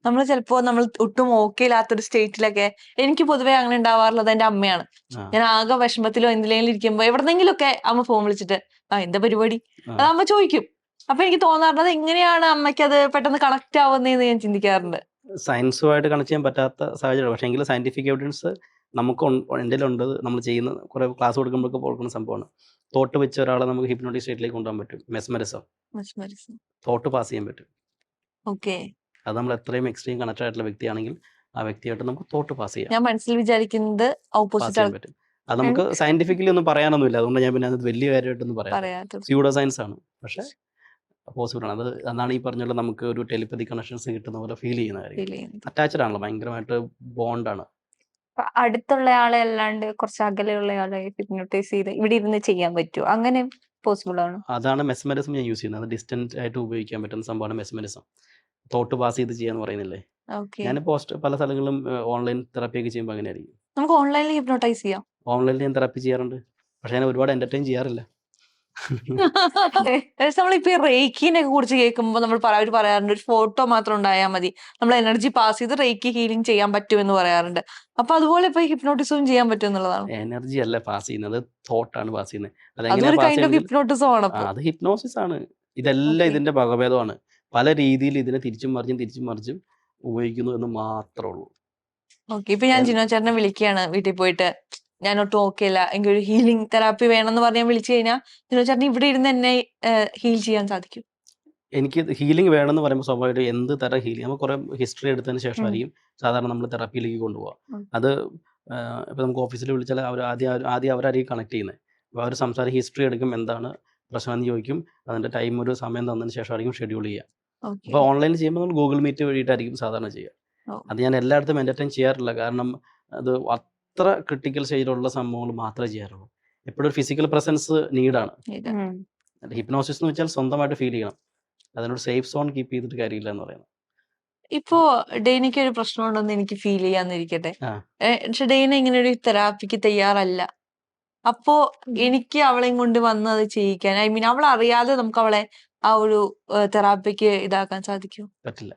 നമ്മൾ ഒട്ടും ഓക്കെ ഇല്ലാത്തൊരു സ്റ്റേറ്റിലൊക്കെ, എനിക്ക് പൊതുവെ അങ്ങനെ ഉണ്ടാവാറുള്ളത് എന്റെ അമ്മയാണ്. ആ, ഞാൻ ആകെ വിഷമത്തിലോ എന്തിലെങ്കിലും ഇരിക്കുമ്പോ എവിടെന്നെങ്കിലും ഒക്കെ അമ്മ ഫോൺ വിളിച്ചിട്ട് എന്താ പരിപാടി, ആ. അത് അമ്മ ചോദിക്കും. അപ്പൊ എനിക്ക് തോന്നാറുണ്ട് എങ്ങനെയാണ് അമ്മയ്ക്ക് അത് പെട്ടെന്ന് കണക്ട് ആവുന്നതെന്ന് ഞാൻ ചിന്തിക്കാറുണ്ട്. സയൻസുമായിട്ട് കണക്ട് ചെയ്യാൻ പറ്റാത്ത സാഹചര്യം. പക്ഷേ എങ്കിലും സയന്റിഫിക് എവിഡൻസ് നമുക്ക് എൻ്റെ ഉണ്ട്. നമ്മൾ ചെയ്യുന്ന കുറേ ക്ലാസ് കൊടുക്കുമ്പോഴൊക്കെ കൊടുക്കുന്ന സംഭവമാണ്. തോട്ട് വെച്ച് ഒരാളെ നമുക്ക് ഹിപ്നോട്ടിക് സ്റ്റേറ്റിലേക്ക് കൊണ്ടുപോകാൻ പറ്റും. മെസ്മറിസം, തോട്ട് പാസ് ചെയ്യാൻ പറ്റും. ഓക്കെ. അത് നമ്മൾ എത്രയും എക്സ്ട്രീം കണക്റ്റഡ് ആയിട്ടുള്ള വ്യക്തിയാണെങ്കിൽ ആ വ്യക്തിയായിട്ട് നമുക്ക് തോട്ട് പാസ് ചെയ്യാം, ഞാൻ മനസ്സിൽ വിചാരിക്കുന്നത് പാസ് ഓപ്പോസിറ്റ് ചെയ്യാൻ പറ്റും. അത് നമുക്ക് സയന്റിഫിക്കലി ഒന്നും പറയാനൊന്നുമില്ല, അതുകൊണ്ട് ഞാൻ പിന്നെ അത് വലിയ കാര്യമായിട്ടൊന്നും പറയാം. പറയാത്തത്. സ്യൂഡോ സയൻസ് ആണ്, പക്ഷേ പോസിബിൾ ആണ്. അത് അതാണ് ഈ പറഞ്ഞുള്ള നമുക്ക് ഒരു ടെലിപ്പതി കണക്ഷൻസ് കിട്ടുന്ന പോലെ ഫീൽ ചെയ്യുന്ന കാര്യം. ഫീൽ ചെയ്യുന്നത്. അറ്റാച്ച്ഡ് ആണല്ലോ, ഭയങ്കരമായിട്ട് ബോണ്ടാണ്. അപ്പൊ അടുത്തുള്ള ആളെ അല്ലാണ്ട് കുറച്ച് അകലെയുള്ള ആളെ ഹിപ്നോട്ടൈസ് ചെയ്ത് ഇവിടെ ഇരുന്ന് ചെയ്യാൻ പറ്റുമോ? അങ്ങനെ പോസിബിൾ ആണോ? അതാണ് മെസ്മറിസം ഞാൻ യൂസ് ചെയ്യുന്നത്. അത് ഡിസ്റ്റന്റ് ആയിട്ട് ഉപയോഗിക്കാൻ പറ്റുന്ന സംഭവമാണ് മെസ്മറിസം. തോട്ട് പാസ് ചെയ്ത് ചെയ്യാന്ന് പറയുന്നില്ലേ. ഓക്കെ. ഞാൻ പല സ്ഥലങ്ങളിലും ഓൺലൈൻ തെറാപ്പി ഒക്കെ ചെയ്യുമ്പോൾ അങ്ങനെയായിരിക്കും. നമുക്ക് ഓൺലൈനിൽ ഹിപ്നോട്ടൈസ് ചെയ്യാം. ഓൺലൈനിൽ ഞാൻ തെറാപ്പി ചെയ്യാറുണ്ട്, പക്ഷെ ഞാൻ ഒരുപാട് എന്റർടൈൻ ചെയ്യാറില്ല. നമ്മളിപ്പോ ഈ റേക്കിനെ കുറിച്ച് കേൾക്കുമ്പോൾ അവര് പറയാറുണ്ട് ഒരു ഫോട്ടോ മാത്രം ഉണ്ടായാൽ മതി, നമ്മൾ എനർജി പാസ് ചെയ്ത് റേക്കി ഹീലിംഗ് ചെയ്യാൻ പറ്റുമെന്ന് പറയാറുണ്ട്. അപ്പൊ അതുപോലെ ഇപ്പൊ ഹിപ്നോട്ടിസം ചെയ്യാൻ പറ്റും എന്നുള്ളതാണ്. എനർജി അല്ല പാസ് ചെയ്യുന്നത്, തോട്ടാണ് പാസ് ചെയ്യുന്നത്. അതൊരു അതെങ്ങനെയാ പാസ് കൈൻഡ് ഓഫ് ചെയ്യുന്നത്? ഹിപ്നോട്ടിസം ആണ്. അത് ഹിപ്നോസിസ് ആണ്. ഇതെല്ലാം Okay. ഇതിന്റെ വകഭേദമാണ്. പല രീതിയിൽ ഇതിനെ തിരിച്ചും മറിച്ചും ഉപയോഗിക്കുന്നു എന്ന് മാത്രമേ ഉള്ളൂ. ഓക്കെ. ഇപ്പൊ ഞാൻ ജിനോ ചേട്ടനെ വിളിക്കുകയാണ് വീട്ടിൽ പോയിട്ട്, ഞാൻ ഒട്ടും ഓക്കെ അല്ല, എനിക്ക് ഒരു ഹീലിംഗ് തെറാപ്പി വേണമെന്ന് പറഞ്ഞ് ഞാൻ വിളിച്ചു കഴിഞ്ഞാൽ ജിനോ ചേട്ടൻ ഇവിടെ ഇരുന്ന് എന്നെ ഹീൽ ചെയ്യാൻ സാധിക്കും. എനിക്ക് ഹീലിംഗ് വേണമെന്ന് പറയുമ്പോൾ സ്വാഭാവികമായിട്ടും എന്ത് തരം ഹീലിംഗ് നമുക്ക് കുറേ ഹിസ്റ്ററി എടുത്തതിന് ശേഷമായിരിക്കും സാധാരണ നമ്മൾ തെറാപ്പിയിലേക്ക് കൊണ്ടുപോകാം. അത് ഇപ്പം നമുക്ക് ഓഫീസിൽ വിളിച്ചാൽ അവർ ആദ്യം അവരായിരിക്കും കണക്ട് ചെയ്യുന്നത്. അപ്പോൾ അവർ ഹിസ്റ്ററി എടുക്കും, എന്താണ് പ്രശ്നം എന്ന് ചോദിക്കും. അതിൻ്റെ ടൈം ഒരു സമയം തന്നതിന് ശേഷമായിരിക്കും ഷെഡ്യൂൾ ചെയ്യുക. ഓക്കെ. അപ്പോൾ ഓൺലൈനിൽ ചെയ്യുമ്പോൾ നമ്മൾ ഗൂഗിൾ മീറ്റ് വഴിയിട്ടായിരിക്കും സാധാരണ ചെയ്യുക. ഓ. അത് ഞാൻ എല്ലായിടത്തും എൻ്റർടൈൻ ചെയ്യാറില്ല. കാരണം അത് അത്ര ക്രിട്ടിക്കൽ സ്റ്റേജിലുള്ള സംഭവങ്ങൾ മാത്രമേ ചെയ്യാറുള്ളൂ. എപ്പോഴും ഫിസിക്കൽ പ്രസൻസ് നീഡാണ്. ഇത്. ഹിപ്നോസിസ് എന്ന് വെച്ചാൽ സ്വന്തമായിട്ട് ഫീൽ ചെയ്യണം. അതിനൊരു സേഫ് സോൺ കീപ്പ് ചെയ്തിട്ട് കാര്യമില്ല എന്ന് പറയുന്നത്. ഇപ്പോ ഡെയ്നയ്ക്ക് ഒരു പ്രശ്നം ഉണ്ടെന്ന് എനിക്ക് ഫീൽ ചെയ്യാന്നിരിക്കട്ടെ. ആ. പക്ഷെ ഡെയ്ന ഇങ്ങനെ ഒരു തെറാപ്പിക്ക് തയ്യാറല്ല. അപ്പോ എനിക്ക് അവളെയും കൊണ്ട് വന്ന് അത് ചെയ്യിക്കാൻ, ഐ മീൻ അവൾ അറിയാതെ നമുക്ക് അവളെ ആ ഒരു തെറാപ്പിക്ക് ഇതാക്കാൻ സാധിക്കും? പറ്റില്ല.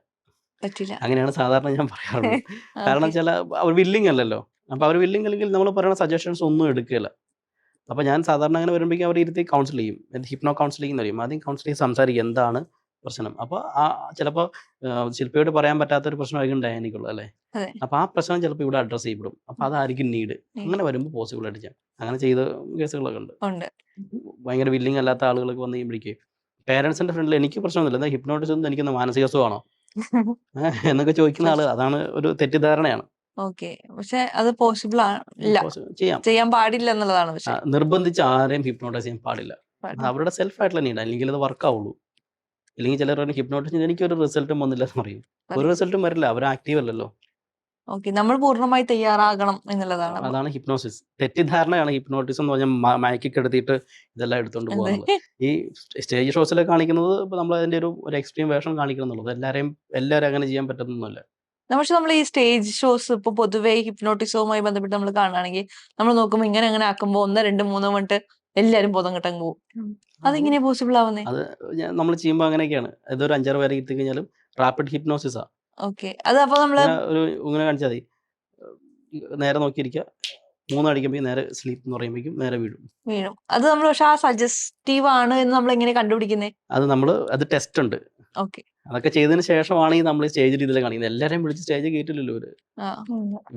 പറ്റില്ല. അങ്ങനെയാണ് സാധാരണ ഞാൻ പറയാറുള്ളത്. കാരണം ഓക്കെ. ചില അവർ വില്ലിങ് അല്ലല്ലോ. അപ്പോൾ അവർ വില്ലിങ് അല്ലെങ്കിൽ നമ്മൾ പറയുന്ന സജഷൻസ് ഒന്നും എടുക്കില്ല. അപ്പോൾ ഞാൻ സാധാരണ അങ്ങനെ വരുമ്പോഴേക്കും അവർ ഇരുത്തി കൗൺസിൽ ചെയ്യും. ഹിപ്നോ കൗൺസിലിംഗ് എന്ന് പറയും. ആദ്യം കൗൺസിൽ ചെയ്ത് സംസാരിക്കും എന്താണ് പ്രശ്നം. അപ്പോൾ ചിലപ്പോൾ ശില്പയോട് പറയാൻ പറ്റാത്തൊരു പ്രശ്നമായിരിക്കും ഡയാനിക്കുള്ളത് അല്ലേ. അതെ. അപ്പോൾ ആ പ്രശ്നം ചിലപ്പോൾ ഇവിടെ അഡ്രസ്സ് ചെയ്യപ്പെടും. അപ്പോൾ അതായിരിക്കും നീഡ്. അങ്ങനെ വരുമ്പോൾ പോസിബിൾ ആയിട്ട് ചെയ്യാം. അങ്ങനെ ചെയ്ത കേസുകളൊക്കെ ഉണ്ട്. ഉണ്ട്. ഭയങ്കര വില്ലിങ് അല്ലാത്ത ആളുകളൊക്കെ വന്ന് കഴിയുമ്പോഴേക്കും പേരൻസിൻ്റെ ഫ്രണ്ടിൽ എനിക്ക് പ്രശ്നമൊന്നുമില്ല, എന്താ ഹിപ്നോട്ടിസം എനിക്ക് മാനസിക അസുഖമാണോ എന്നൊക്കെ ചോദിക്കുന്ന ആൾ, അതാണ് ഒരു തെറ്റിദ്ധാരണയാണ്. ഓക്കെ. പക്ഷെ അത് പോസിബിൾ ഇല്ല, ചെയ്യാം. ചെയ്യാൻ പാടില്ല എന്നുള്ളതാണ്. പക്ഷെ നിർബന്ധിച്ച് ആരെയും ഹിപ്നോട്ടൈസ് ചെയ്യാൻ പാടില്ല. അത് പാടില്ല. അവരുടെ സെൽഫ് ആയിട്ടുള്ള നീഡ്, അല്ലെങ്കിൽ അത് വർക്ക് ആവുള്ളൂ. ഇല്ലെങ്കിൽ ചിലർ ഹിപ്നോട്ടിസ് എനിക്കൊരു റിസൾട്ടും വന്നില്ല എന്ന് പറയും. ഒരു റിസൾട്ടും വരില്ല, അവർ ആക്റ്റീവ് അല്ലല്ലോ. ഓക്കെ. നമ്മൾ പൂർണ്ണമായി തയ്യാറാകണം എന്നുള്ളതാണ്. അതാണ് ഹിപ്നോസിസ്. തെറ്റിദ്ധാരണയാണ് ഹിപ്നോട്ടിസം എന്ന് പറഞ്ഞാൽ മയക്കിക്കെടുത്തിട്ട് ഇതെല്ലാം എടുത്തുകൊണ്ട് അതെ. പോകുന്നത്. ഈ സ്റ്റേജ് ഷോസിലൊക്കെ കാണിക്കുന്നത് ഇപ്പോൾ നമ്മൾ അതിൻ്റെ ഒരു എക്സ്ട്രീം വേഷം കാണിക്കണം എന്നുള്ളത്. എല്ലാവരും അങ്ങനെ ചെയ്യാൻ പറ്റുന്നൊന്നുമില്ല. പക്ഷെ നമ്മൾ ഈ സ്റ്റേജ് ഷോസ് ഇപ്പൊ പൊതുവെ ഹിപ്നോട്ടിസവുമായി ബന്ധപ്പെട്ട് നമ്മൾ കാണുകയാണെങ്കിൽ നമ്മൾ നോക്കുമ്പോൾ ഇങ്ങനെ അങ്ങനെ ആക്കുമ്പോ 1, 2, 3 പറഞ്ഞിട്ട് എല്ലാരും ബോധം കെട്ടങ്ങ് പോകും. അതെങ്ങനെയാ പോസിബിൾ ആവുന്നേ? അത് നമ്മൾ ചെയ്യുമ്പോൾ അങ്ങനെയൊക്കെയാണ്. ഇതൊരു 5-6 പേരെ എത്തി കഴിഞ്ഞാലും റാപ്പിഡ് ഹിപ്നോസിസാ. ഓക്കെ. അത് അപ്പൊ നമ്മള് ഇങ്ങനെ കാണിച്ചാൽ മതി. നേരെ നോക്കിയിരിക്കുക, 3 അടിക്കുമ്പോൾ നേരെ സ്ലീപ്പ് എന്ന് പറയുമ്പോഴേക്കും നേരെ വീഴും. അത് നമ്മൾ പക്ഷെ ആ സജസ്റ്റീവ് ആണ് എന്ന് നമ്മൾ എങ്ങനെ കണ്ടുപിടിക്കുന്നേ? അത് ടെസ്റ്റ് ഉണ്ട്. ഓക്കെ. അതൊക്കെ ചെയ്തതിന് ശേഷമാണ് ഈ നമ്മൾ സ്റ്റേജ് രീതിയിൽ കാണിക്കുന്നത്. എല്ലാവരെയും വിളിച്ച് സ്റ്റേജ് കയറ്റില്ലല്ലോ ഇവര്. ആ.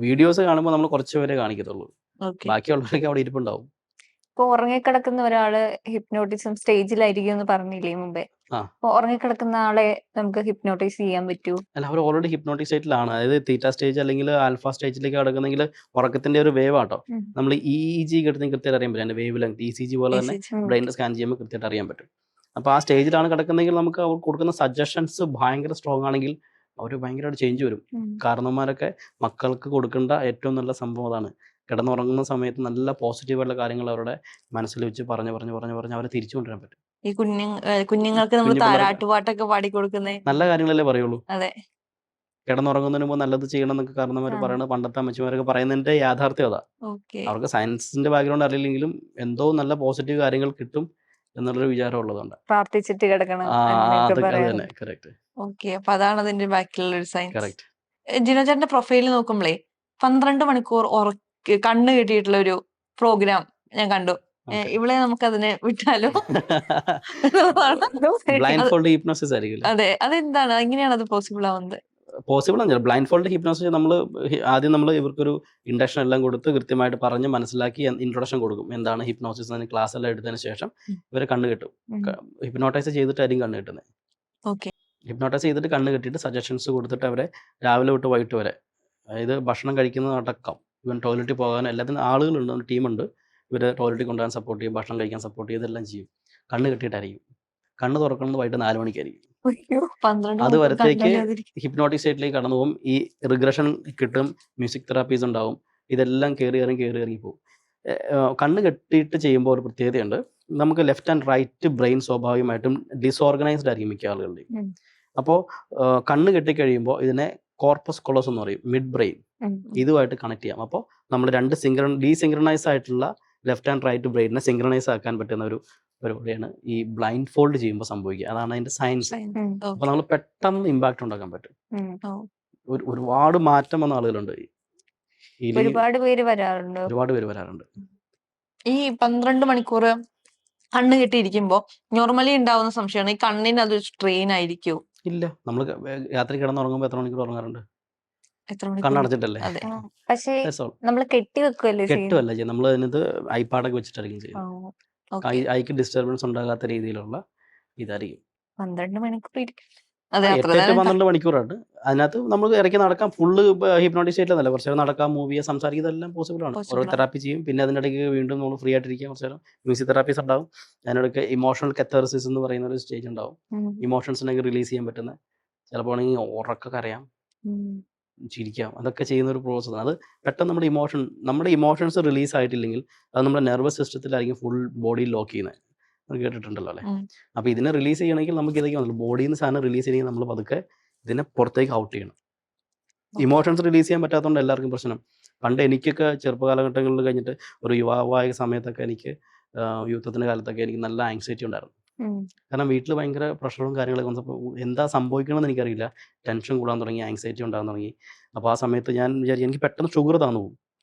വീഡിയോസ് കാണുമ്പോൾ നമ്മൾ കുറച്ച് പേരെ കാണിക്കത്തുള്ളൂ. ഓക്കെ. ബാക്കിയുള്ളവരൊക്കെ അവിടെ ഇരിപ്പുണ്ടാവും. ഇപ്പൊ ഉറങ്ങിക്കിടക്കുന്ന ഒരാള് ഹിപ്നോട്ടിസം സ്റ്റേജിലായിരിക്കും എന്ന് പറഞ്ഞില്ലേ മുമ്പേ? ആ. അപ്പൊ ഉറങ്ങിക്കിടക്കുന്ന ആളെ നമുക്ക് ഹിപ്നോട്ടൈസ് ചെയ്യാൻ പറ്റൂ? അല്ല, അവർ ഓൾറെഡി ഹിപ്നോട്ടിക് സ്റ്റേറ്റിലാണ്. അതായത് തീറ്റ സ്റ്റേജ് അല്ലെങ്കിൽ ആൽഫ സ്റ്റേജിലേക്ക് കിടക്കുന്നെങ്കിൽ ഉറക്കത്തിന്റെ ഒരു വേവ് ആട്ടോ. നമ്മൾ EEG കിട്ടുന്ന കൃത്യമായിട്ട് അറിയാൻ പറ്റും. അതിന്റെ വേവ് ലെങ്ത് ECG പോലെ തന്നെ ബ്രെയിനിൽ സ്കാൻ ചെയ്യുമ്പോൾ കൃത്യമായിട്ട് അറിയാൻ പറ്റും. അപ്പോൾ ആ സ്റ്റേജിലാണ് കിടക്കുന്നെങ്കിൽ നമുക്ക് അവർ കൊടുക്കുന്ന സജഷൻസ് ഭയങ്കര സ്ട്രോങ് ആണെങ്കിൽ അവർ ഭയങ്കരമായിട്ട് ചേഞ്ച് വരും. കാരണവന്മാരൊക്കെ മക്കൾക്ക് കൊടുക്കേണ്ട ഏറ്റവും നല്ല സംഭവം അതാണ്. കിടന്നുറങ്ങുന്ന സമയത്ത് നല്ല പോസിറ്റീവായിട്ടുള്ള കാര്യങ്ങൾ അവരുടെ മനസ്സിൽ വെച്ച് പറഞ്ഞ് അവരെ തിരിച്ചു കൊണ്ടുവരാൻ പറ്റും. ഈ കുഞ്ഞുങ്ങൾക്ക് നമ്മൾ താരാട്ടുപാട്ടൊക്കെ പാടി കൊടുക്കുന്നേ നല്ല കാര്യങ്ങളല്ലേ പറയുള്ളൂ. അതെ. കിടന്നുറങ്ങുന്നതിന് മുമ്പ് നല്ലത് ചെയ്യണം എന്നൊക്കെ കാരണവന്മാർ പറയുന്നത്, പണ്ടത്തെ അമ്മച്ചിമാരൊക്കെ പറയുന്നതിന്റെ യാഥാർത്ഥ്യം അതാ. ഓക്കെ. അവർക്ക് സയൻസിന്റെ ബാക്ക്ഗ്രൗണ്ട് അറിയില്ലെങ്കിലും എന്തോ നല്ല പോസിറ്റീവ് കാര്യങ്ങൾ കിട്ടും എന്നുള്ളൊരു വിചാരം ഉള്ളതുകൊണ്ട് പ്രാർത്ഥിച്ചിട്ട് കിടക്കണം അത് തന്നെ. കറക്റ്റ്. ഓക്കെ. അപ്പൊ അതാണ് അതിന്റെ ബാക്കിലുള്ള ഒരു സയൻസ്. കറക്റ്റ്. ജിനോ ചേട്ടന്റെ പ്രൊഫൈലിൽ നോക്കുമ്പോഴേ 12 മണിക്കൂർ കണ്ണ് കെട്ടിയിട്ടുള്ള ഒരു പ്രോഗ്രാം ഞാൻ കണ്ടു. ഇവിടെ നമുക്ക് അതിനെ വിട്ടാലോ? ബ്ലൈൻഡ് ഫോൾഡ് ഹിപ്നോസിസ് ആയിരിക്കും. അതെ. അതെന്താണ്, എങ്ങനെയാണ് അത് പോസിബിൾ ആവുന്നത്? പോസിബിൾ ആണ്. ബ്ലൈൻഡ് ഫോൾഡ് ഹിപ്നോസിസ് ആദ്യം നമ്മൾ ഇവർക്കൊരു ഇൻഡക്ഷൻ എല്ലാം കൊടുത്ത് കൃത്യമായിട്ട് പറഞ്ഞ് മനസ്സിലാക്കി ഇൻട്രൊഡക്ഷൻ കൊടുക്കും. എന്താണ് ഹിപ്നോസിസ് എന്ന് ക്ലാസ് എല്ലാം എടുത്തതിന് ശേഷം ഇവരെ കണ്ണ് കെട്ടും. ഹിപ്നോട്ടൈസ് ചെയ്തിട്ടായിരിക്കും കണ്ണ് കെട്ടുന്നത്. ഓക്കെ. ഹിപ്നോട്ടൈസ് ചെയ്തിട്ട് കണ്ണ് കെട്ടിയിട്ട് സജഷൻസ് കൊടുത്തിട്ട് അവരെ രാവിലെ തൊട്ട് വൈകിട്ട് വരെ, അതായത് ഭക്ഷണം കഴിക്കുന്നതടക്കം ഇവൻ ടോയ്ലറ്റിൽ പോകാൻ എല്ലാത്തിനും ആളുകളുണ്ട്, ടീമുണ്ട്. ഇവർ ടോയ്ലറ്റിൽ കൊണ്ടുപോകാൻ സപ്പോർട്ട് ചെയ്യും, ഭക്ഷണം കഴിക്കാൻ സപ്പോർട്ട് ചെയ്യും, ഇതെല്ലാം ചെയ്യും. കണ്ണ് കെട്ടിയിട്ടായിരിക്കും. കണ്ണ് തുറക്കുന്നത് വൈകിട്ട് 4 മണിക്കായിരിക്കും. അത് വരത്തേക്ക് ഹിപ്നോട്ടിക് സ്റ്റേറ്റിലേക്ക് കടന്നു പോകും. ഈ റിഗ്രഷൻ കിട്ടും, മ്യൂസിക് തെറാപ്പീസ് ഉണ്ടാവും. ഇതെല്ലാം കയറി ഇറങ്ങി പോകും. കണ്ണ് കെട്ടിയിട്ട് ചെയ്യുമ്പോൾ ഒരു പ്രത്യേകതയുണ്ട്. നമുക്ക് ലെഫ്റ്റ് ആൻഡ് റൈറ്റ് ബ്രെയിൻ സ്വാഭാവികമായിട്ടും ഡിസോർഗനൈസ്ഡ് ആയിരിക്കും മിക്ക ആളുകളുടെയും. അപ്പോൾ കണ്ണ് കെട്ടിക്കഴിയുമ്പോൾ ഇതിനെ കോർപ്പസ് കൊളോസ് എന്ന് പറയും, മിഡ് ബ്രെയിൻ. ഇതുമായിട്ട് കണക്ട് ചെയ്യാം. അപ്പോൾ നമ്മൾ 2 ഡീസിങ്ക്രണൈസ് ആയിട്ടുള്ള ലെഫ്റ്റ് ആൻഡ് റൈറ്റ് ബ്രെയിനിനെ സിങ്ക്രണൈസ് ആക്കാൻ പറ്റുന്ന ഒരു പരിപാടിയാണ് ഈ ബ്ലൈൻഡ് ഫോൾഡ് ചെയ്യുമ്പോൾ സംഭവിക്കുക. അതാണ് അതിന്റെ സയൻസ്. അപ്പോൾ നമ്മൾ പെട്ടെന്ന് ഇമ്പാക്ട് ഉണ്ടാക്കാൻ പറ്റും. ഒരുപാട് മാറ്റം വന്ന ആളുകളുണ്ട്. ഒരുപാട് പേര് വരാറുണ്ട്. ഈ 12 മണിക്കൂർ കണ്ണ് കെട്ടിയിരിക്കുമ്പോ നോർമലി ഉണ്ടാവുന്ന സംശയമാണ്, ഈ കണ്ണിന് അത് സ്ട്രെയിൻ ആയിരിക്കുമോ? ഇല്ല, നമ്മൾ രാത്രി കിടന്നുറങ്ങുമ്പോൾ എത്ര മണിക്കൂർ ഉറങ്ങാറുണ്ട്? എത്ര മണിക്കൂർ? കണ്ണടച്ചിട്ടല്ലേ. പക്ഷേ നമ്മൾ കെട്ടി വെക്കുമല്ലേ? കെട്ടുമല്ല ചെയ്യുന്നത്, നമ്മൾ അതിനകത്ത് ഐപാഡൊക്കെ വെച്ചിട്ടായിരിക്കും ചെയ്യുന്നത്. ഐക്ക് ഡിസ്റ്റർബൻസ് ഉണ്ടാകാത്ത രീതിയിലുള്ള ഇതായിരിക്കും. 12 മണിക്കൂർ അതെ, അത്ര 8 to നേരം 12 മണിക്കൂറാണ്. അതിനകത്ത് നമുക്ക് ഇടയ്ക്ക് നടക്കാം. ഫുള്ള് ഹിപ്നോട്ടിക് സ്റ്റേറ്റിലല്ല, കുറച്ച് നേരം നടക്കാം, മൂവ് ചെയ്യാം, സംസാരിക്കുക, ഇതെല്ലാം പോസിബിൾ ആണ്. ഓരോ possible ആണ്. തെറാപ്പി ചെയ്യും. പിന്നെ അതിനിടയ്ക്ക് വീണ്ടും നമ്മൾ ഫ്രീ ആയിട്ടിരിക്കുക, കുറച്ച് നേരം മ്യൂസിക് തെറാപ്പീസ് ഉണ്ടാവും. അതിനിടയ്ക്ക് ഇമോഷണൽ കത്തർസിസ് എന്ന് പറയുന്ന ഒരു സ്റ്റേജ് ഉണ്ടാവും. ഉം. ഇമോഷൻസിനൊക്കെ റിലീസ് ചെയ്യാൻ പറ്റുന്ന, ചിലപ്പോൾ ആണെങ്കിൽ ഉറക്കം അറിയാം, ഉം. ചിരിക്കാം, അതൊക്കെ ചെയ്യുന്ന ഒരു പ്രോസസ്സാണ്. അത് പെട്ടെന്ന് നമ്മുടെ ഇമോഷൻസ് റിലീസ് ആയിട്ടില്ലെങ്കിൽ അത് നമ്മുടെ നെർവസ് സിസ്റ്റത്തിലായിരിക്കും ഫുൾ ബോഡി ലോക്ക് ചെയ്യുന്നത്. അത് കേട്ടിട്ടുണ്ടല്ലോ അല്ലേ? ഉം. അപ്പോൾ ഇതിനെ റിലീസ് ചെയ്യണമെങ്കിൽ നമുക്ക് ഇതൊക്കെ വന്നില്ല, ബോഡിയിൽ നിന്ന് സാധനം റിലീസ് ചെയ്യണമെങ്കിൽ നമ്മൾ പതുക്കെ ഇതിനെ പുറത്തേക്ക് ഔട്ട് ചെയ്യണം. ഇമോഷൻസ് റിലീസ് ചെയ്യാൻ പറ്റാത്തതുകൊണ്ട് എല്ലാവർക്കും പ്രശ്നം. പണ്ട് എനിക്കൊക്കെ ചെറുപ്പകാലഘട്ടങ്ങളിൽ കഴിഞ്ഞിട്ട് ഒരു യുവാവായ സമയത്തൊക്കെ എനിക്ക് യുദ്ധത്തിൻ്റെ കാലത്തൊക്കെ എനിക്ക് നല്ല ആങ്സൈറ്റി ഉണ്ടായിരുന്നു. ഉം. കാരണം വീട്ടിൽ ഭയങ്കര പ്രഷറും കാര്യങ്ങളൊക്കെ വന്നപ്പോൾ എന്താ സംഭവിക്കണമെന്ന് എനിക്കറിയില്ല. ടെൻഷൻ കൂടാൻ തുടങ്ങി, ആങ്സൈറ്റി ഉണ്ടാകാൻ തുടങ്ങി. അപ്പോൾ ആ സമയത്ത് ഞാൻ വിചാരിച്ചു എനിക്ക് പെട്ടെന്ന് ഷുഗർ താന്നു പോകും.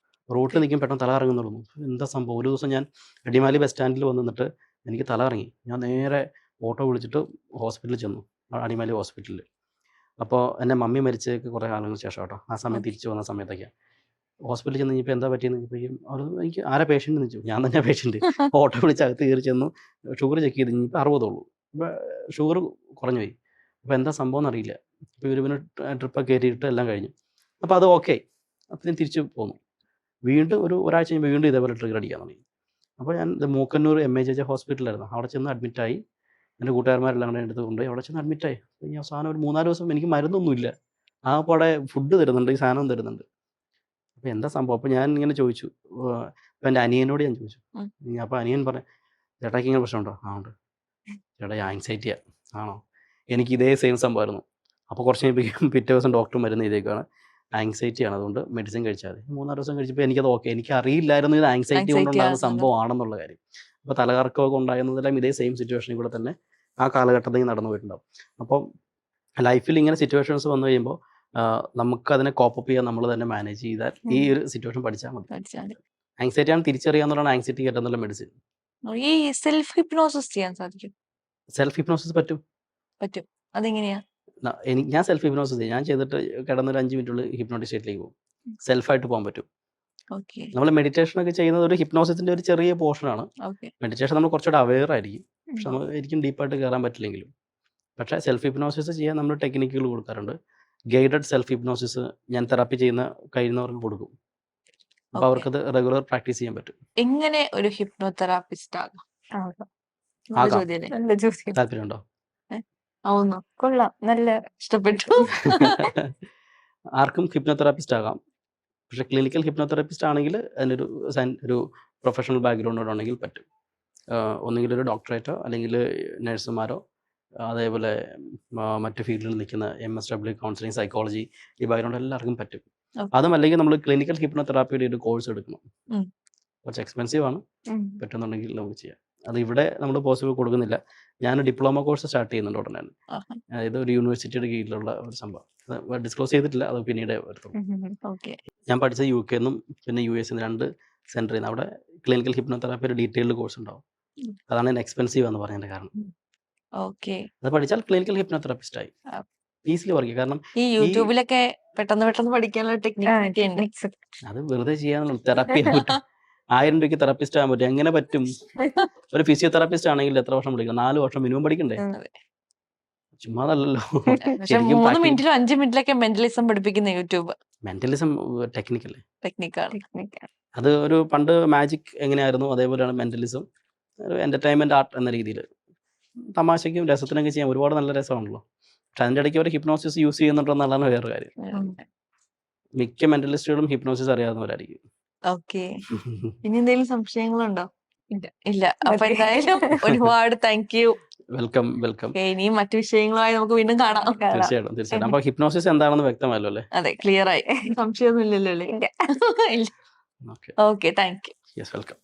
റോട്ടിൽ നിൽക്കും പെട്ടെന്ന് തല ഇറങ്ങുന്നു തുടങ്ങും. എന്താ സംഭവം? ഒരു ദിവസം ഞാൻ അടിമാലി ബസ് സ്റ്റാൻഡിൽ വന്ന് നിന്നിട്ട് എനിക്ക് തല ഇറങ്ങി. ഞാൻ നേരെ ഓട്ടോ വിളിച്ചിട്ട് ഹോസ്പിറ്റലിൽ ചെന്നു, അടിമാലി ഹോസ്പിറ്റലിൽ. അപ്പോൾ എൻ്റെ മമ്മി മരിച്ചതൊക്കെ കുറേ കാലങ്ങൾക്ക് ശേഷം കേട്ടോ, ആ സമയത്ത് തിരിച്ചു വന്ന സമയത്തൊക്കെയാണ്. ഹോസ്പിറ്റലിൽ ചെന്ന് കഴിഞ്ഞപ്പോൾ എന്താ പറ്റിയെന്ന് ചോദിച്ചപ്പോഴേക്കും അവർ എനിക്ക് ആരാ പേഷ്യൻ്റ് എന്ന് ചോദിച്ചു. ഞാൻ തന്നെ പേഷ്യൻറ്റ്. ഓട്ടോ വിളിച്ച് അകത്ത് കയറി ചെന്നു, ഷുഗർ ചെക്ക് ചെയ്ത് ഇനിയിപ്പോൾ 60 ഉള്ളൂ. ഇപ്പോൾ ഷുഗർ കുറഞ്ഞു പോയി. അപ്പോൾ എന്താ സംഭവം എന്നറിയില്ല. അപ്പോൾ ഇവർ പിന്നെ ട്രിപ്പൊക്കെ കയറ്റിയിട്ട് എല്ലാം കഴിഞ്ഞു. അപ്പോൾ അത് ഓക്കെ. അപ്പോൾ ഞാൻ തിരിച്ച് പോന്നു. വീണ്ടും ഒരാഴ്ച കഴിയുമ്പോൾ വീണ്ടും ഇതേപോലെ ട്രിഗർ അടിക്കാൻ തുടങ്ങി. അപ്പോൾ ഞാൻ മൂക്കന്നൂർ MAJJ ഹോസ്പിറ്റലായിരുന്നു. അവിടെ ചെന്ന് അഡ്മിറ്റായി. എൻ്റെ കൂട്ടുകാരന്മാരെല്ലാം കൂടെ എടുത്ത് കൊണ്ടുപോയി അവിടെ ചെന്ന് അഡ്മിറ്റായി. അപ്പോൾ ഈ അവസാനം ഒരു 3-4 ദിവസം എനിക്ക് മരുന്നൊന്നുമില്ല, ആ പാടെ ഫുഡ് തരുന്നുണ്ട്, ഈ സാധനം തരുന്നുണ്ട്. അപ്പോൾ എന്താ സംഭവം? അപ്പോൾ ഞാൻ ഇങ്ങനെ ചോദിച്ചു, അപ്പോൾ എൻ്റെ അനിയനോട് ഞാൻ ചോദിച്ചു. അപ്പോൾ അനിയൻ പറഞ്ഞു, ചേട്ടാക്ക് ഇങ്ങനെ പ്രശ്നമുണ്ടോ? ആ ഉണ്ട് ചേട്ടാ, ആങ്സൈറ്റിയാ. ആണോ? എനിക്ക് ഇതേ സെയിം സംഭവമായിരുന്നു. അപ്പോൾ കുറച്ച് കഴിയുമ്പോഴേക്കും പിറ്റേ ദിവസം ഡോക്ടർ മരുന്ന് ചെയ്തേക്കാണ്, ആങ്സൈറ്റിയാണ്, അതുകൊണ്ട് മെഡിസിൻ കഴിച്ചാൽ മതി. 3-4 ദിവസം കഴിച്ചപ്പോൾ എനിക്കത് ഓക്കെ. എനിക്ക് അറിയില്ലായിരുന്നു ഇത് ആങ്സൈറ്റി കൊണ്ടുണ്ടാകുന്ന സംഭവമാണെന്നുള്ള കാര്യം. അപ്പോൾ തലകറക്കമൊക്കെ ഉണ്ടാകുന്നതെല്ലാം ഇതേ സെയിം സിറ്റുവേഷനിൽ കൂടെ തന്നെ ആ കാലഘട്ടത്തിൽ നടന്നു പോയിട്ടുണ്ടാവും. അപ്പോൾ ലൈഫിൽ ഇങ്ങനെ സിറ്റുവേഷൻസ് വന്നു കഴിയുമ്പോൾ നമുക്കതിനെ കോപ്പപ്പ് ചെയ്യാൻ നമ്മൾ തന്നെ മാനേജ് ചെയ്താൽ ഈ ഒരു സിറ്റുവേഷൻ പഠിച്ചാൽ മതി. ആങ്സൈറ്റി ആണ് തിരിച്ചറിയാന്നുള്ളതാണ് ആങ്സൈറ്റി കേട്ടെന്നുള്ള മെഡിസിൻ. ഈ സെൽഫ് ഹിപ്നോസിസ് ചെയ്യാൻ സാധിക്കും? സെൽഫ് ഹിപ്നോസിസ് പറ്റും. അതെങ്ങനെയാ? ഞാൻ സെൽഫ് ഹിപ്നോസിസ് ചെയ്യും. ഞാൻ ചെയ്തിട്ട് കിടന്നൊരു 5 മിനിറ്റുള്ളിൽ ഹിപ്നോട്ടിക് സ്റ്റേറ്റിലേക്ക് പോകും. സെൽഫായിട്ട് പോകാൻ പറ്റും. നമ്മൾ മെഡിറ്റേഷൻ ഒക്കെ ചെയ്യുന്നത് ഒരു ഹിപ്നോസിസിന്റെ ഒരു ചെറിയ പോർഷനാണ്. മെഡിറ്റേഷൻ നമ്മൾ കുറച്ചുകൂടെ അവെയർ ആയിരിക്കും, പക്ഷെ നമുക്ക് ഒരിക്കലും ഡീപ്പായിട്ട് കയറാൻ പറ്റില്ലെങ്കിലും. പക്ഷേ സെൽഫ് ഹിപ്നോസിസ് ചെയ്യാൻ നമ്മൾ ടെക്നിക്കുകൾ കൊടുക്കാറുണ്ട്. ഗൈഡഡ് സെൽഫ് ഹിപ്നോസിസ് ഞാൻ തെറാപ്പി കഴിയുന്നവർക്ക് കൊടുക്കും. അപ്പോൾ അവർക്കത് റെഗുലർ പ്രാക്ടീസ് ചെയ്യാൻ പറ്റും. എങ്ങനെ ഒരു ഹിപ്നോ തെറാപ്പിസ്റ്റ് ആകാം? നല്ല ചോദ്യം. താല്പര്യമുണ്ടോ? ആവുന്നു, കൊള്ളാം, നല്ല ഇഷ്ടപ്പെട്ടു. ആർക്കും ഹിപ്നോതെറാപ്പിസ്റ്റ് ആകാം. പക്ഷേ ക്ലിനിക്കൽ ഹിപ്നോതെറാപ്പിസ്റ്റ് ആണെങ്കിൽ അതിനൊരു ഒരു പ്രൊഫഷണൽ ബാക്ക്ഗ്രൗണ്ടോടാണെങ്കിൽ പറ്റും. ഒന്നുകിൽ ഒരു ഡോക്ടറേറ്റോ അല്ലെങ്കിൽ നഴ്സുമാരോ അതേപോലെ മറ്റ് ഫീൽഡിൽ നിൽക്കുന്ന MSW കൗൺസിലിംഗ്, സൈക്കോളജി, ഈ ബാക്ക്ഗ്രൗണ്ട് എല്ലാവർക്കും പറ്റും. അതും അല്ലെങ്കിൽ നമ്മൾ ക്ലിനിക്കൽ ഹിപ്നോതെറാപ്പിയുടെ ഒരു കോഴ്സ് എടുക്കണം. കുറച്ച് എക്സ്പെൻസീവ് ആണ്, പറ്റുന്നുണ്ടെങ്കിൽ നമുക്ക് ചെയ്യാം. അത് ഇവിടെ നമ്മൾ പോസിബിൾ കൊടുക്കുന്നില്ല. ഞാൻ ഡിപ്ലോമ കോഴ്സ് സ്റ്റാർട്ട് ചെയ്യുന്നുണ്ട് ഉടനെ. അതായത് ഒരു യൂണിവേഴ്സിറ്റിയുടെ കീഴിലുള്ള ഒരു സംഭവം, ഡിസ്ക്ലോസ് ചെയ്തിട്ടില്ല, അത് പിന്നീട് വരുത്തുള്ളൂ. ഞാൻ പഠിച്ചത് UK നിന്നും പിന്നെ US 2 സെൻറ്ററിൽ നിന്ന്. അവിടെ ക്ലിനിക്കൽ ഹിപ്നോതെറാപ്പിയുടെ ഡീറ്റെയിൽഡ് കോഴ്സ് ഉണ്ടാവും. അതാണ് ഞാൻ എക്സ്പെൻസീവ് എന്ന് പറഞ്ഞതിൻ്റെ കാരണം. അത് പഠിച്ചാൽ ക്ലിനിക്കൽ ഹിപ്നോതെറാപ്പിസ്റ്റ് ആയി ഈസിലി വർക്ക് ചെയ്യും. കാരണം ഈ യൂട്യൂബിലൊക്കെ പെട്ടെന്ന് പഠിക്കാനുള്ള ടെക്നിക്സ് അത് വെറുതെ ചെയ്യാനുള്ള തെറാപ്പി 1000 രൂപയ്ക്ക് തെറാപ്പിസ്റ്റ് ആകാൻ പറ്റും. എങ്ങനെ പറ്റും? ഒരു ഫിസിയോതെറാപ്പിസ്റ്റ് ആണെങ്കിൽ എത്ര വർഷം പഠിക്കണം? 4 വർഷം മിനിമം പഠിക്കണ്ടേ? ചുമ്മാതല്ലല്ലോ. 3 മിനിറ്റിലും 5 മിനിറ്റിലൊക്കെ മെന്റലിസം പഠിപ്പിക്കുന്ന യൂട്യൂബ്. മെന്റലിസം ടെക്നിക്കല്ലേ? ടെക്നിക്കാണ്. അത് ഒരു പണ്ട് മാജിക് എങ്ങനെയായിരുന്നു അതേപോലെയാണ് മെന്റലിസം. ഒരു എന്റർടൈൻമെന്റ് ആർട്ട് എന്ന രീതിയിൽ തമാശയ്ക്കും രസത്തിനൊക്കെ ചെയ്യാൻ ഒരുപാട് നല്ല രസമാണല്ലോ. പക്ഷെ അതിൻ്റെ ഇടയ്ക്ക് ഒരു ഹിപ്നോസിസ് യൂസ് ചെയ്യുന്നുണ്ടെന്നുള്ളതാണ് വേറെ കാര്യം. മിക്ക മെന്റലിസ്റ്റുകളും ഹിപ്നോസിസ് അറിയാവുന്നവരായിരിക്കും. ഇനി എന്തെങ്കിലും സംശയങ്ങളുണ്ടോ? ഇല്ല. അപ്പൊ എന്തായാലും ഒരുപാട് താങ്ക് യു. വെൽക്കം. ഇനിയും മറ്റു വിഷയങ്ങളുമായി നമുക്ക് വീണ്ടും കാണാം. തീർച്ചയായിട്ടും. അപ്പൊ ഹിപ്നോസിസ് എന്താണെന്ന് വ്യക്തമല്ലോ അല്ലേ? അതെ, ക്ലിയർ ആയി. സംശയമൊന്നും ഇല്ലല്ലോ അല്ലേ? Okay, thank you. Yes, welcome.